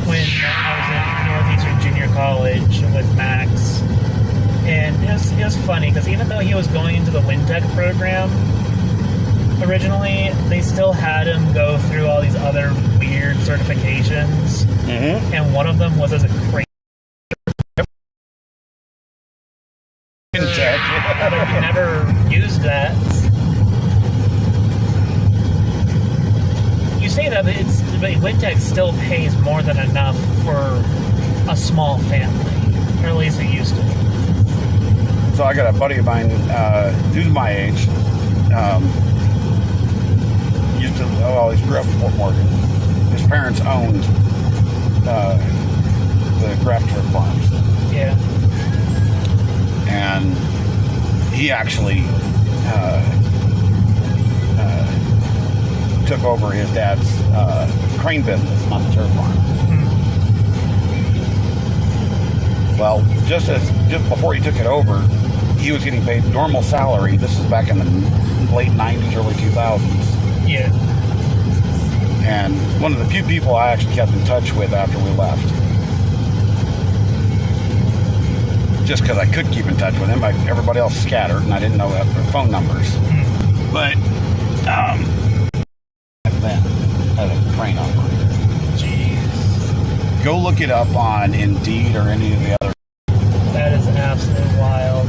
when I was at Northeastern Junior College with Max, and it was funny because even though he was going into the WinTech program originally, they still had him go through all these other weird certifications, and one of them was as a crane. WinTech. But he never used that. You say that, but WinTech still pays more than enough for a small family, or at least it used to. So I got a buddy of mine who's my age. He grew up in Fort Morgan. His parents owned the Graft Turf Farms. Yeah. And he actually took over his dad's crane business on the turf farm. Well, just before he took it over, he was getting paid normal salary. This is back in the late 90s, early 2000s. Yeah. And one of the few people I actually kept in touch with after we left. Just because I could keep in touch with him. Everybody else scattered, and I didn't know their phone numbers. But, then, as a crane operator. Jeez. Go look it up on Indeed or any of the other. That is absolutely wild.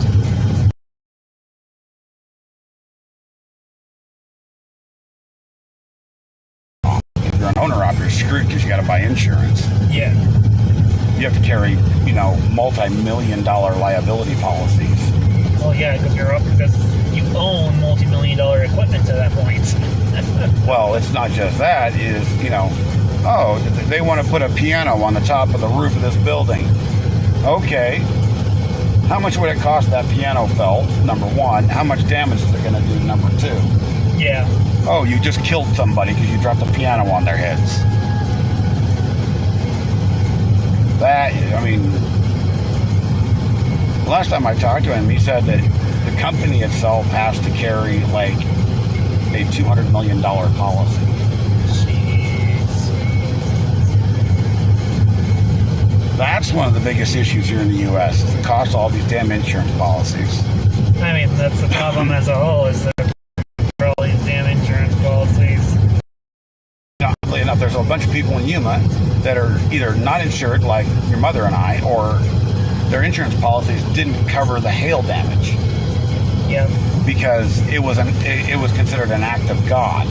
If you're an owner-operator, you're screwed because you got to buy insurance. Yeah. You have to carry, multi-million-dollar liability policies. Well, yeah, because you own multi-million-dollar equipment to that point. Well, it's not just that. They want to put a piano on the top of the roof of this building. Okay. How much would it cost that piano fell, number one? How much damage is it going to do, number two? Yeah. Oh, you just killed somebody because you dropped a piano on their heads. Last time I talked to him, he said that the company itself has to carry like a $200 million policy. Jeez. That's one of the biggest issues here in the U.S. is the cost of all these damn insurance policies. I mean, that's the problem as a whole, is that for all these damn insurance policies. Oddly enough, there's a bunch of people in Yuma that are either not insured, like your mother and I, or their insurance policies didn't cover the hail damage. Yep. Because it was considered an act of God.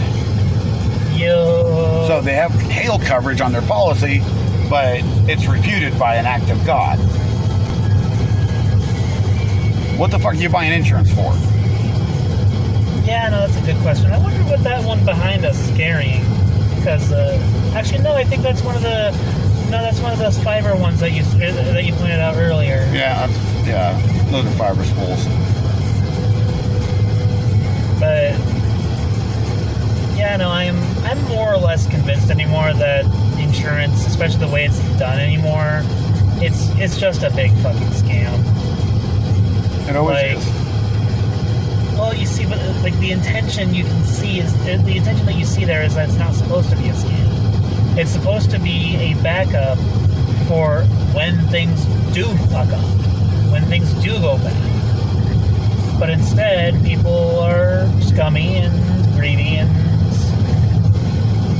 Yo. So they have hail coverage on their policy, but it's refuted by an act of God. What the fuck are you buying insurance for? Yeah, no, that's a good question. I wonder what that one behind us is carrying. Because, actually, no, I think that's one of the... No, that's one of those fiber ones that you pointed out earlier. Yeah, those are fiber spools. But yeah, no, I'm more or less convinced anymore that insurance, especially the way it's done anymore, it's just a big fucking scam. It always is. Well, you see, but like the intention you can see is the intention that you see there is that it's not supposed to be a scam. It's supposed to be a backup for when things do fuck up, when things do go bad. But instead, people are scummy and greedy and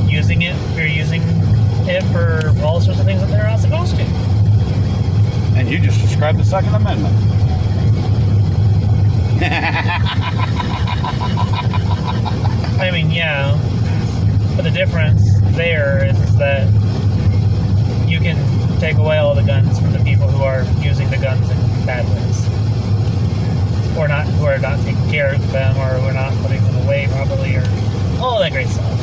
using it for all sorts of things that they're not supposed to. And you just described the Second Amendment. I mean, yeah. But the difference there is that you can take away all the guns from the people who are using the guns in bad ways. Or not, who are not taking care of them, or who are not putting them away properly, or all that great stuff.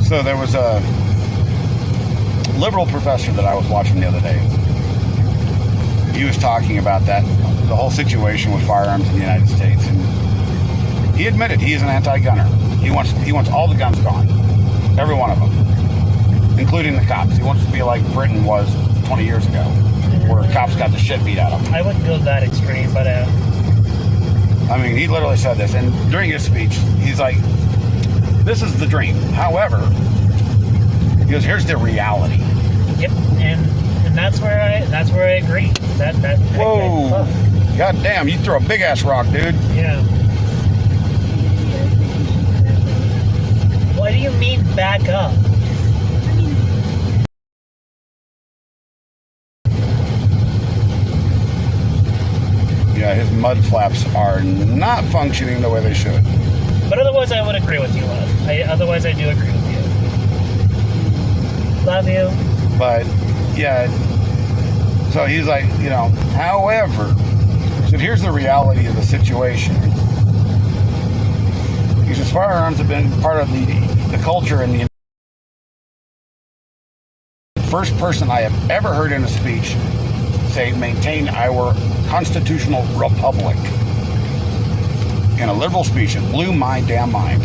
So there was a liberal professor that I was watching the other day. He was talking about the whole situation with firearms in the United States, and he admitted he is an anti-gunner. He wants all the guns gone, every one of them, including the cops. He wants to be like Britain was 20 years ago, where cops got the shit beat out of them. I wouldn't go that extreme, but I mean, he literally said this, and during his speech, he's like, "This is the dream." However, he goes, "Here's the reality." Yep, and that's where I agree. Whoa! God damn, you throw a big ass rock, dude. Yeah. What do you mean back up? Yeah, his mud flaps are not functioning the way they should. But otherwise, I would agree with you, love. Otherwise, I do agree with you. Love you. But, yeah, so he's like, however, he said, here's the reality of the situation. He says, firearms have been part of the culture and the first person I have ever heard in a speech say, maintain our constitutional republic. In a liberal speech, it blew my damn mind.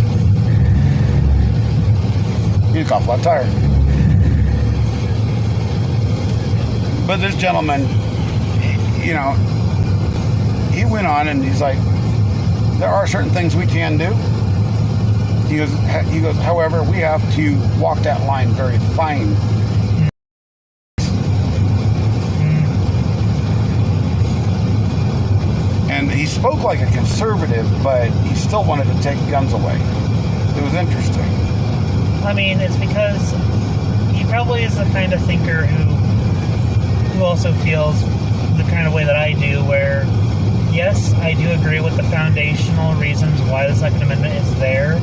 He's got a flat tire. But this gentleman, he went on and he's like, there are certain things we can do. He goes, however, we have to walk that line very fine. And he spoke like a conservative, but he still wanted to take guns away. It was interesting. I mean, it's because he probably is the kind of thinker who also feels the kind of way that I do, where, yes, I do agree with the foundational reasons why the Second Amendment is there,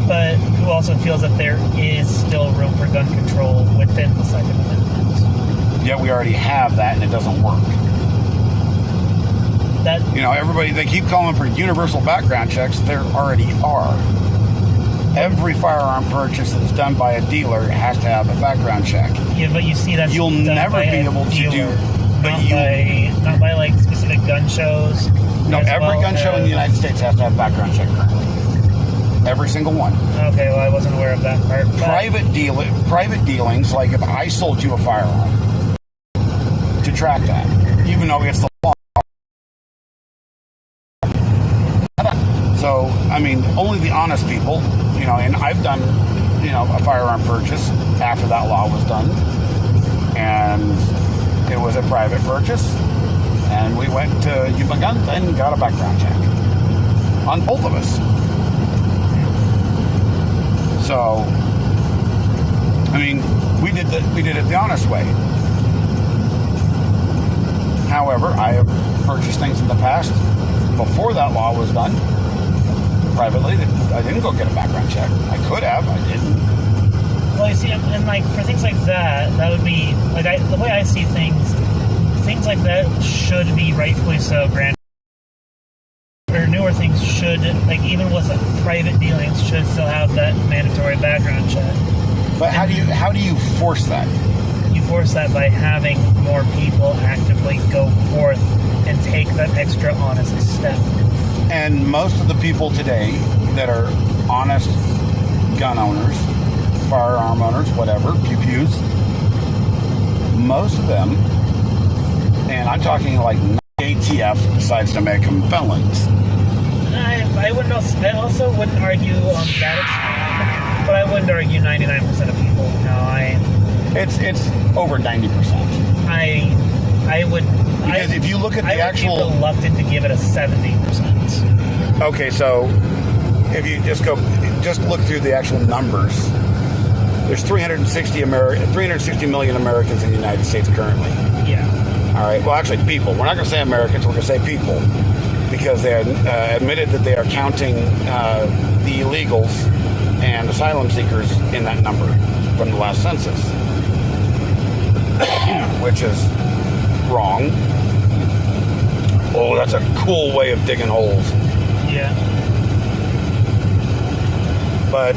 but who also feels that there is still room for gun control within the Second Amendment. Yet we already have that, and it doesn't work. Everybody, they keep calling for universal background checks. There already are. Every firearm purchase that's done by a dealer has to have a background check. Yeah, but you see that's you'll never be able to do. But not by like specific gun shows. No, every gun show in the United States has to have a background check currently. Every single one. Okay, well, I wasn't aware of that part. Private dealings, like if I sold you a firearm, to track that, even though it's the law. So, I mean, only the honest people, and I've done, a firearm purchase after that law was done. and it was a private purchase. And we went to Yuma Guns and got a background check on both of us. So, I mean, we did it the honest way. However, I have purchased things in the past before that law was done privately. I didn't go get a background check. I could have. I didn't. Well, you see, and like for things like that, that would be like the way I see things like that should be rightfully so granted. Or newer things should, like even with private dealings, should still have that mandatory background check. But how do you force that? You force that by having more people actively go forth and take that extra honest step. And most of the people today that are honest gun owners, firearm owners, whatever, pew-pews, most of them, and I'm talking like ATF decides to make them felons. I also wouldn't argue on that extreme, but I wouldn't argue 99% of people. No, It's over 90%. I would. Because if you look at the actual, I would be reluctant to give it a 70%. Okay, so if you just look through the actual numbers, there's 360 million Americans in the United States currently. Yeah. All right. Well, actually, people. We're not going to say Americans. We're going to say people, because they admitted that they are counting the illegals and asylum seekers in that number from the last census, which is wrong. Oh, that's a cool way of digging holes. Yeah. But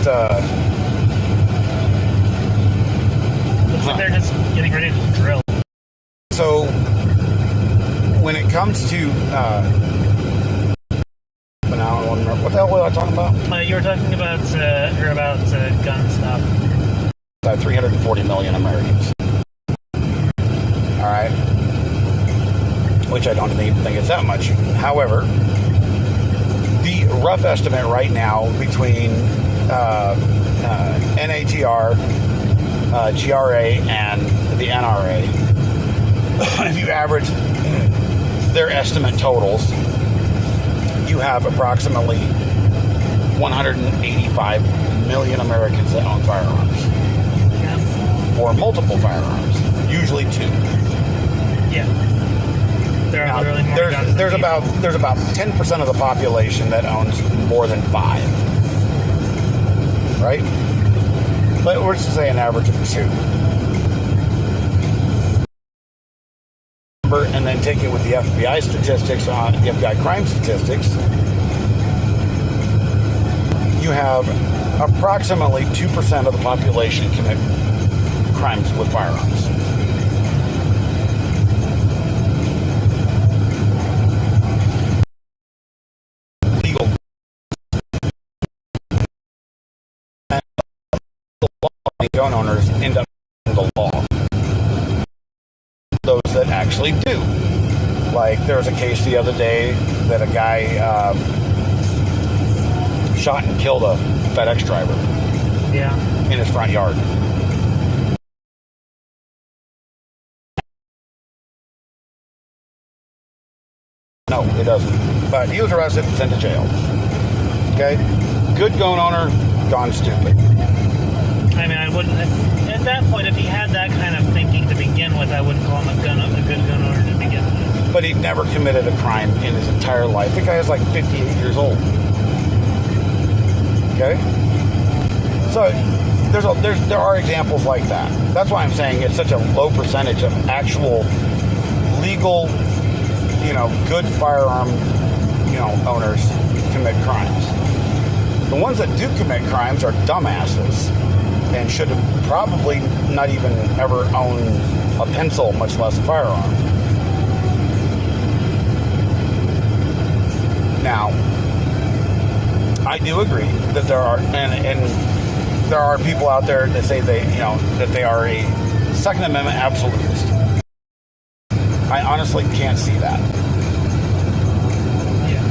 looks like they're just getting ready to drill. So when it comes to now I don't remember what the hell was I talking about? You were talking about gun stuff. 340 million Americans. All right, which I don't even think it's that much. However, the rough estimate right now between NAGR, GRA, and the NRA, if you average their estimate totals, you have approximately 185 million Americans that own firearms. Yeah. Or multiple firearms, usually two. Yeah. There are Now, literally more guns there's than about 10% of the population that owns more than 5. Right? But we're just saying an average of 2. And then take it with the FBI statistics on the FBI crime statistics, you have approximately 2% of the population commit crimes with firearms. Legal. And gun owners end up in the law. Those that actually do. Like there was a case the other day that a guy shot and killed a FedEx driver. Yeah. In his front yard. No, it doesn't. But he was arrested and sent to jail. Okay? Good gun owner, gone stupid. I mean, I wouldn't. At that point, if he had that kind of thinking to begin with, I wouldn't call him a good gun owner to begin with. But he never committed a crime in his entire life. The guy is like 58 years old. Okay? So there are examples like that. That's why I'm saying it's such a low percentage of actual legal, good firearm, owners commit crimes. The ones that do commit crimes are dumbasses and should have probably not even ever owned a pencil, much less a firearm. Now, I do agree that there are, and there are people out there that say that they are a Second Amendment absolutist. I honestly can't see that. Yeah.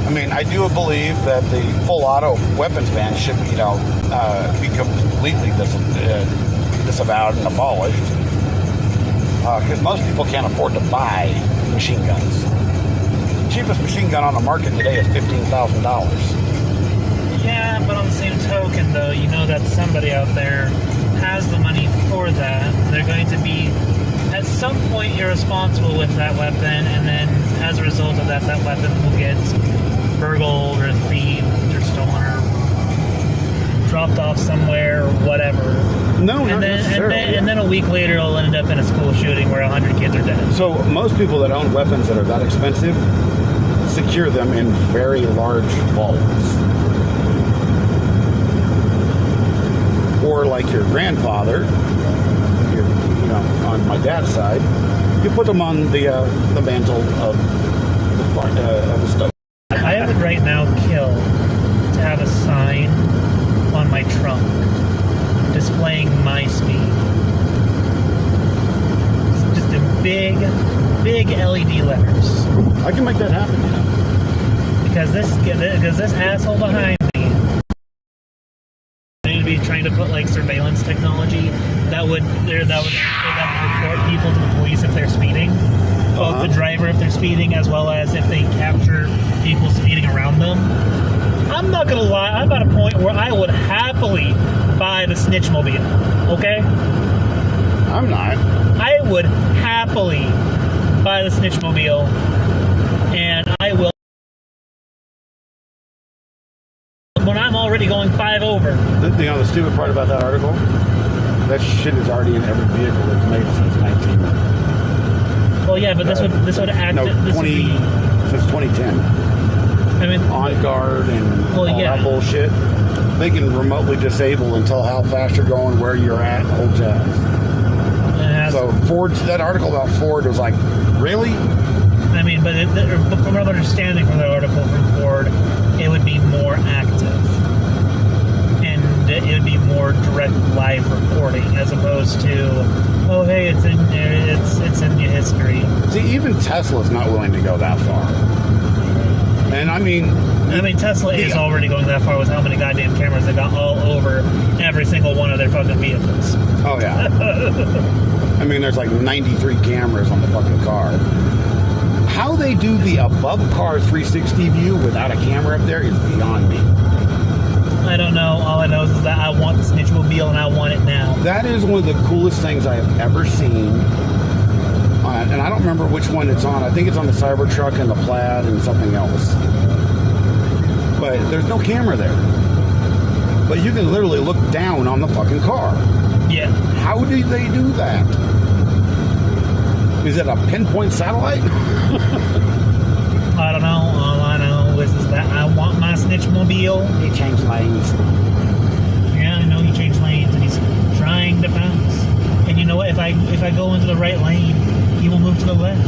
I mean, I do believe that the full auto weapons ban should, be completely disavowed and abolished because most people can't afford to buy machine guns. The cheapest machine gun on the market today is $15,000. Yeah, but on the same token, though, you know that somebody out there has the money for that. They're going to be, at some point, irresponsible with that weapon, and then as a result of that, that weapon will get burgled or thieved or stolen or dropped off somewhere or whatever. No, not And then, necessarily. and then a week later, it'll end up in a school shooting where 100 kids are dead. So most people that own weapons that are that expensive secure them in very large vaults. Or like your grandfather, on my dad's side, you put them on the mantle of the stove. I would right now kill to have a sign on my trunk displaying my speed. It's just in big LED letters. I can make that happen, Because this asshole behind me need to be trying to put like surveillance technology that would report people to the police if they're speeding. Both the driver if they're speeding as well as if they capture people speeding around them. I'm not gonna lie, I'm at a point where I would happily buy the Snitchmobile. Okay? I'm not. I would happily buy the Snitchmobile, and I will when I'm already going 5 over. The stupid part about that article, that shit is already in every vehicle that's made since 19. Well, yeah, but this would act. No, this would 20 be, since 2010. I mean, On guard and all yeah. that bullshit. They can remotely disable and tell how fast you're going, where you're at, whole jazz. So that article about Ford was like, really? I mean, but from what I'm understanding from that article from Ford, it would be more active, and it would be more direct live reporting as opposed to, oh hey, it's in your history. See, even Tesla's not willing to go that far. And I mean, Tesla is already going that far with how many goddamn cameras they got all over every single one of their fucking vehicles. oh yeah. I mean, there's like 93 cameras on the fucking car. How they do the above car 360 view without a camera up there is beyond me. I don't know. All I know is that I want the Snitchmobile and I want it now. That is one of the coolest things I have ever seen. And I don't remember which one it's on. I think it's on the Cybertruck and the Plaid and something else. But there's no camera there. But you can literally look down on the fucking car. Yeah. How do they do that? Is it a pinpoint satellite? I don't know. All I know is that I want my Snitchmobile. They changed lanes. Yeah, I know he changed lanes and he's trying to bounce. And you know what? If I go into the right lane, he will move to the left.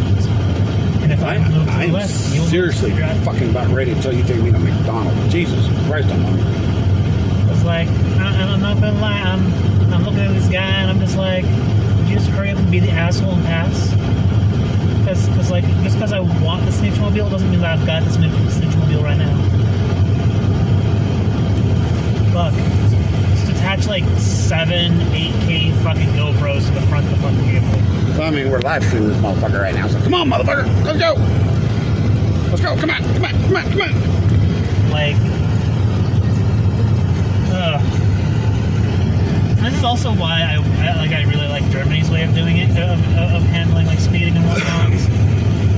And if I move to the I'm left, he will seriously move to the right. fucking about ready until you take me to McDonald's. Jesus Christ, I'm hungry. It's like, I'm not gonna lie, I'm looking at this guy and I'm just like, would you just hurry up and be the asshole and pass? Because like, just because I want the Snitchmobile doesn't mean that I've got the Snitchmobile right now. Fuck. Just attach like 7, 8K fucking GoPros to the front of the fucking vehicle. Well, I mean, we're live streaming this motherfucker right now, so come on, motherfucker, let's go. Let's go, come on. Like, this is also why I really like Germany's way of doing it, of handling like speeding and whatnot.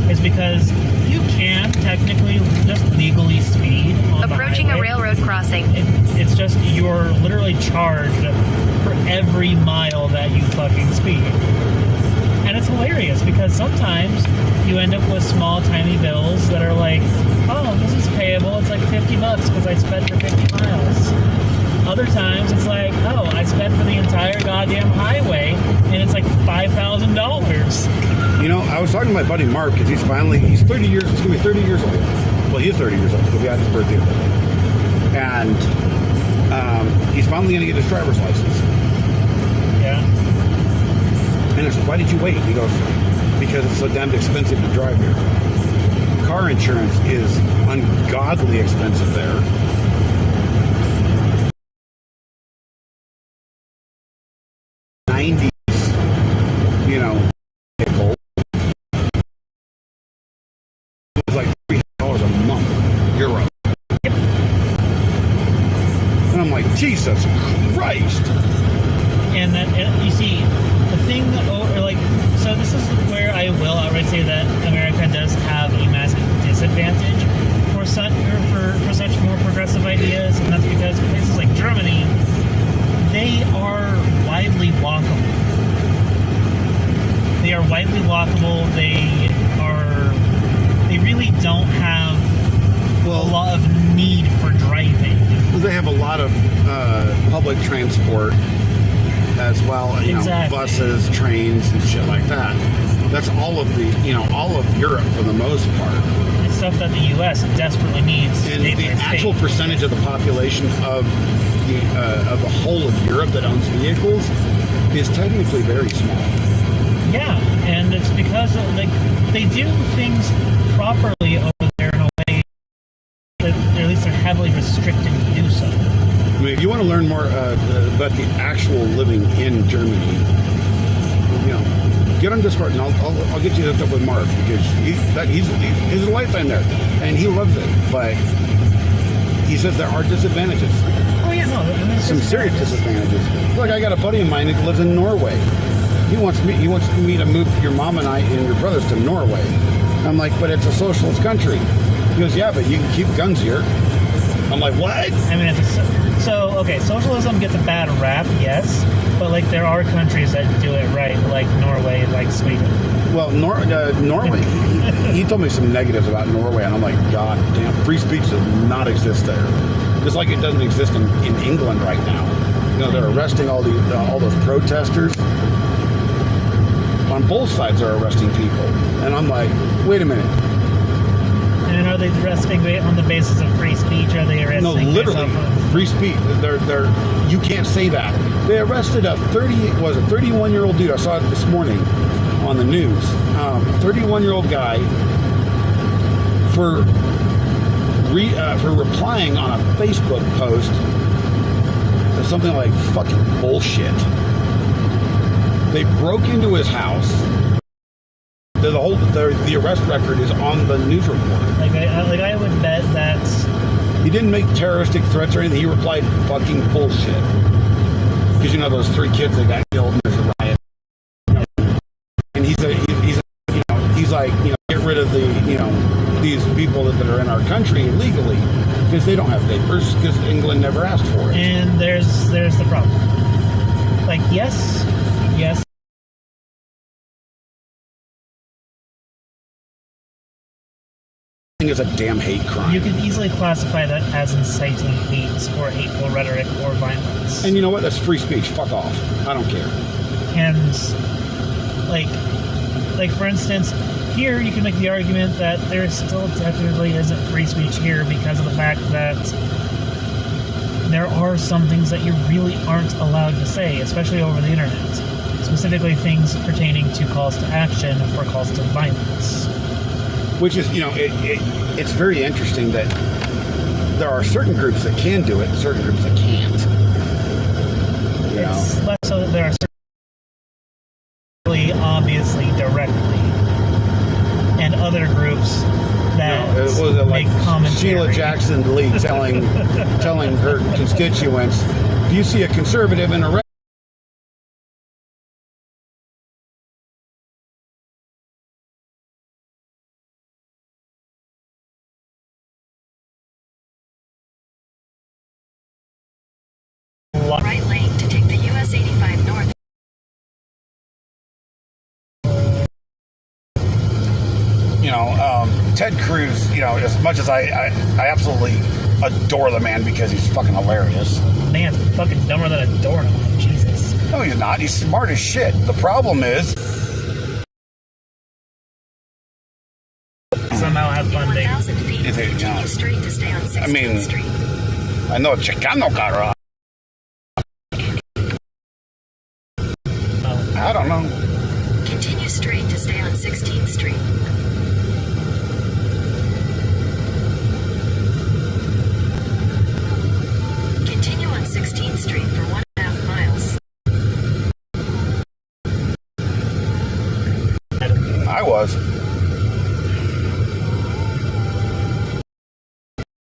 Is because you can technically just legally speed on Approaching the highway. a railroad crossing. It's just you're literally charged for every mile that you fucking speed. And it's hilarious because sometimes you end up with small, tiny bills that are like, oh, this is payable. It's like $50 because I sped for 50 miles. Other times it's like, oh, I spent for the entire goddamn highway and it's like $5,000. You know, I was talking to my buddy Mark because he's 30 years, he's going to be 30 years old. Well, he is 30 years old because we had his birthday today. And he's finally going to get his driver's license. Yeah. And I said, why did you wait? He goes, because it's so damned expensive to drive here. Car insurance is ungodly expensive there. 90s, you know, vehicle. It was like $300 a month, euro. And I'm like, Jesus Christ. And that, you see, the thing, or like, so this is where I will outright say that America does have a massive disadvantage for such more progressive ideas, and that's because places like Germany, they are widely walkable. They are widely walkable. They really don't have a lot of need for driving. They have a lot of public transport as well, you know, buses, trains, and shit like that. That's all of all of Europe for the most part. It's stuff that the U.S. desperately needs. And the actual percentage of the population of the whole of Europe that owns vehicles is technically very small. Yeah, and it's because they do things properly over there in a way that at least they're heavily restricted to do so. I mean, if you want to learn more about the actual living in Germany, you know, get on Discord and I'll get you hooked up with Mark, because he's a lifetime there and he loves it. But he says there are disadvantages. Oh yeah, no, some serious disadvantages. Look, I got a buddy of mine that lives in Norway. He wants me to move your mom and I and your brothers to Norway. I'm like, but it's a socialist country. He goes, yeah, but you can keep guns here. I'm like, what? I mean, okay, socialism gets a bad rap, yes, but like there are countries that do it right, like Norway, like Sweden. Well, Norway, he told me some negatives about Norway, and I'm like, God damn, free speech does not exist there. Just like it doesn't exist in England right now. You know, they're arresting all those protesters. On both sides they're arresting people. And I'm like, wait a minute. And are they arresting on the basis of free speech? Or are they arresting? No, literally free speech. They're you can't say that. They arrested a 31-year-old dude. I saw it this morning on the news. 31-year-old guy for replying on a Facebook post to something like fucking bullshit. They broke into his house. The arrest record is on the news report. I would bet that he didn't make terroristic threats or anything. He replied fucking bullshit. Because you know those 3 kids that got killed in this riot. And he's like, you know, get rid of these people that are in our country illegally because they don't have papers because England never asked for it. And there's the problem. Like, yes. Is a damn hate crime. You can easily classify that as inciting hate or hateful rhetoric or violence. And you know what? That's free speech. Fuck off. I don't care. And like for instance, here you can make the argument that there still technically isn't free speech here because of the fact that there are some things that you really aren't allowed to say, especially over the internet. Specifically things pertaining to calls to action for calls to violence. Which is, you know, it's very interesting that there are certain groups that can do it and certain groups that can't. It's less so that there are certain really obviously directly, and other groups that make commentary. Sheila Jackson Lee telling her constituents, if you see a conservative in a Right lane to take the US 85 north. You know, Ted Cruz, you know, as much as I absolutely adore the man because he's fucking hilarious. Man, fucking dumber than a doorknob. Jesus. No, he's not. He's smart as shit. The problem is somehow have funding. 1,000 feet, Is it, continue straight to stay on 16th Street. I know Chicano caro. I don't know. Continue straight to stay on 16th Street. Continue on 16th Street for 1.5 miles. I was.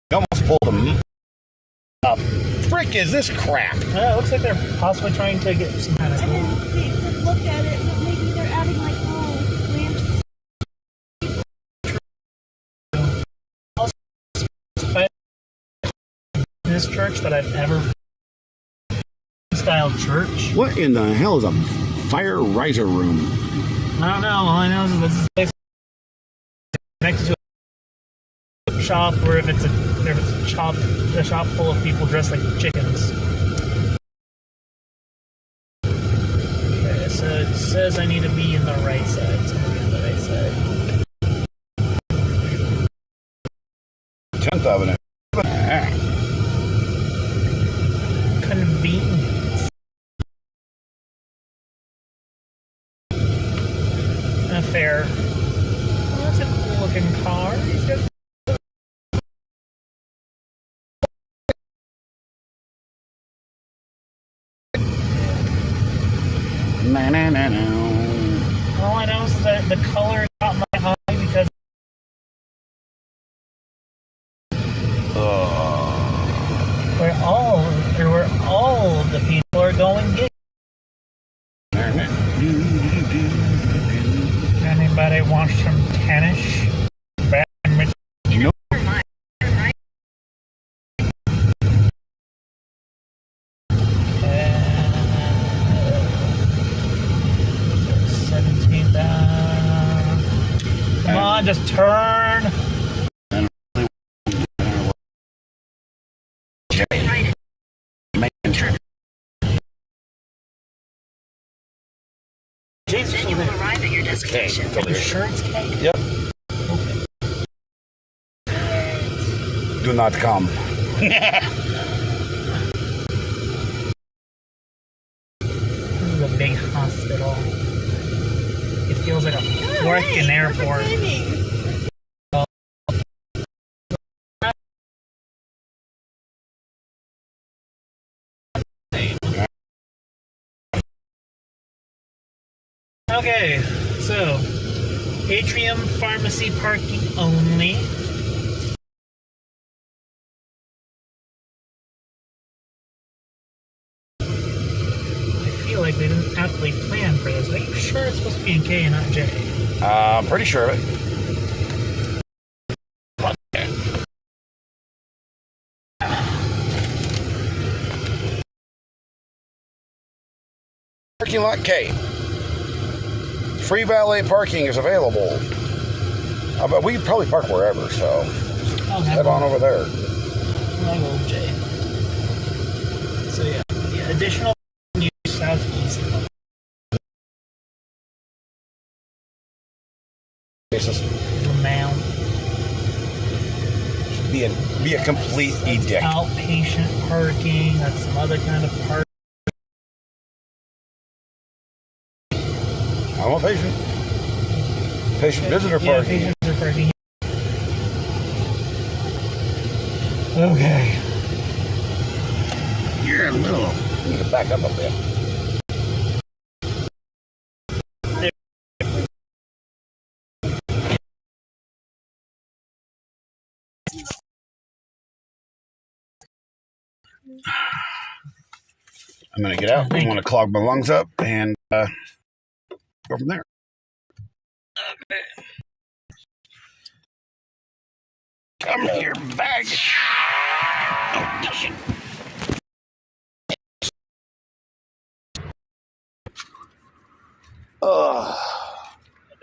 You almost pulled him. The frick is this crap? It looks like they're possibly trying to get some kind of. I didn't look at it, but maybe they're adding like lamps. This church that I've ever style church. What in the hell is a fire riser room? I don't know. All I know is this is basically connected to a shop, or if it's a shop full of people dressed like chickens. Okay, so it says I need to be in the right side. So I'm gonna be on the right side. 10th Avenue. Convenient. Fair. Well, that's a cool looking car. He's got all I know is that the color caught my eye because where all the people are going gay. Anybody want some tennis? Badminton? Nope. Right. 17th down. Come on, just turn. Right. Jesus, Then you will arrive at your destination. are you sure it's K? Yep. Okay. Do not come. This is a big hospital. It feels like a freaking airport. Okay, so Atrium Pharmacy parking only. I feel like they didn't aptly plan for this. Are you sure it's supposed to be in K and not J? I'm pretty sure of it. Parking lot K. Free valet parking is available. But we can probably park wherever, so head on over there. I'll go with J. So yeah, additional use southeast. Basis. Now, Be a complete edict. outpatient parking. That's some other kind of park. I'm a patient. Patient visitor parking. Yeah, patient visitor parking. Okay. You're a little. You need to back up a bit. I'm gonna get out. I want to clog my lungs up and go from there. Come here, bag. Oh, shit. I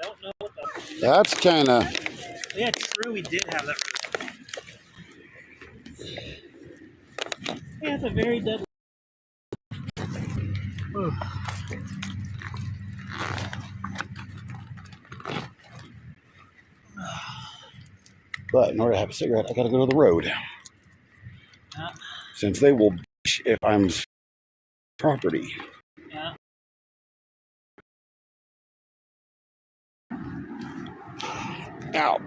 don't know what the. That's kind of. Yeah, true. We did have that. Yeah, it's a very deadly. Ooh. But in order to have a cigarette, I gotta go to the road. Yeah. Since they will bitch if I'm property. Yeah. Ow.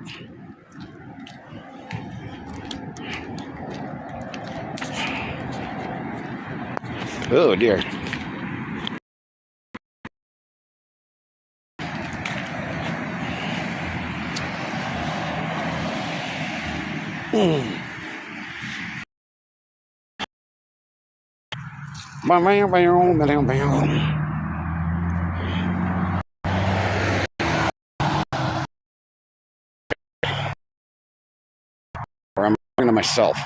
Oh dear. Or I'm talking to myself.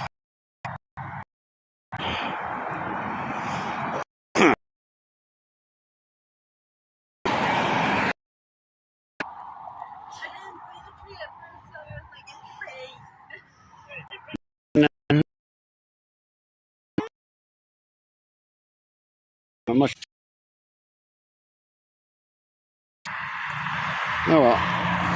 Not much. Oh well.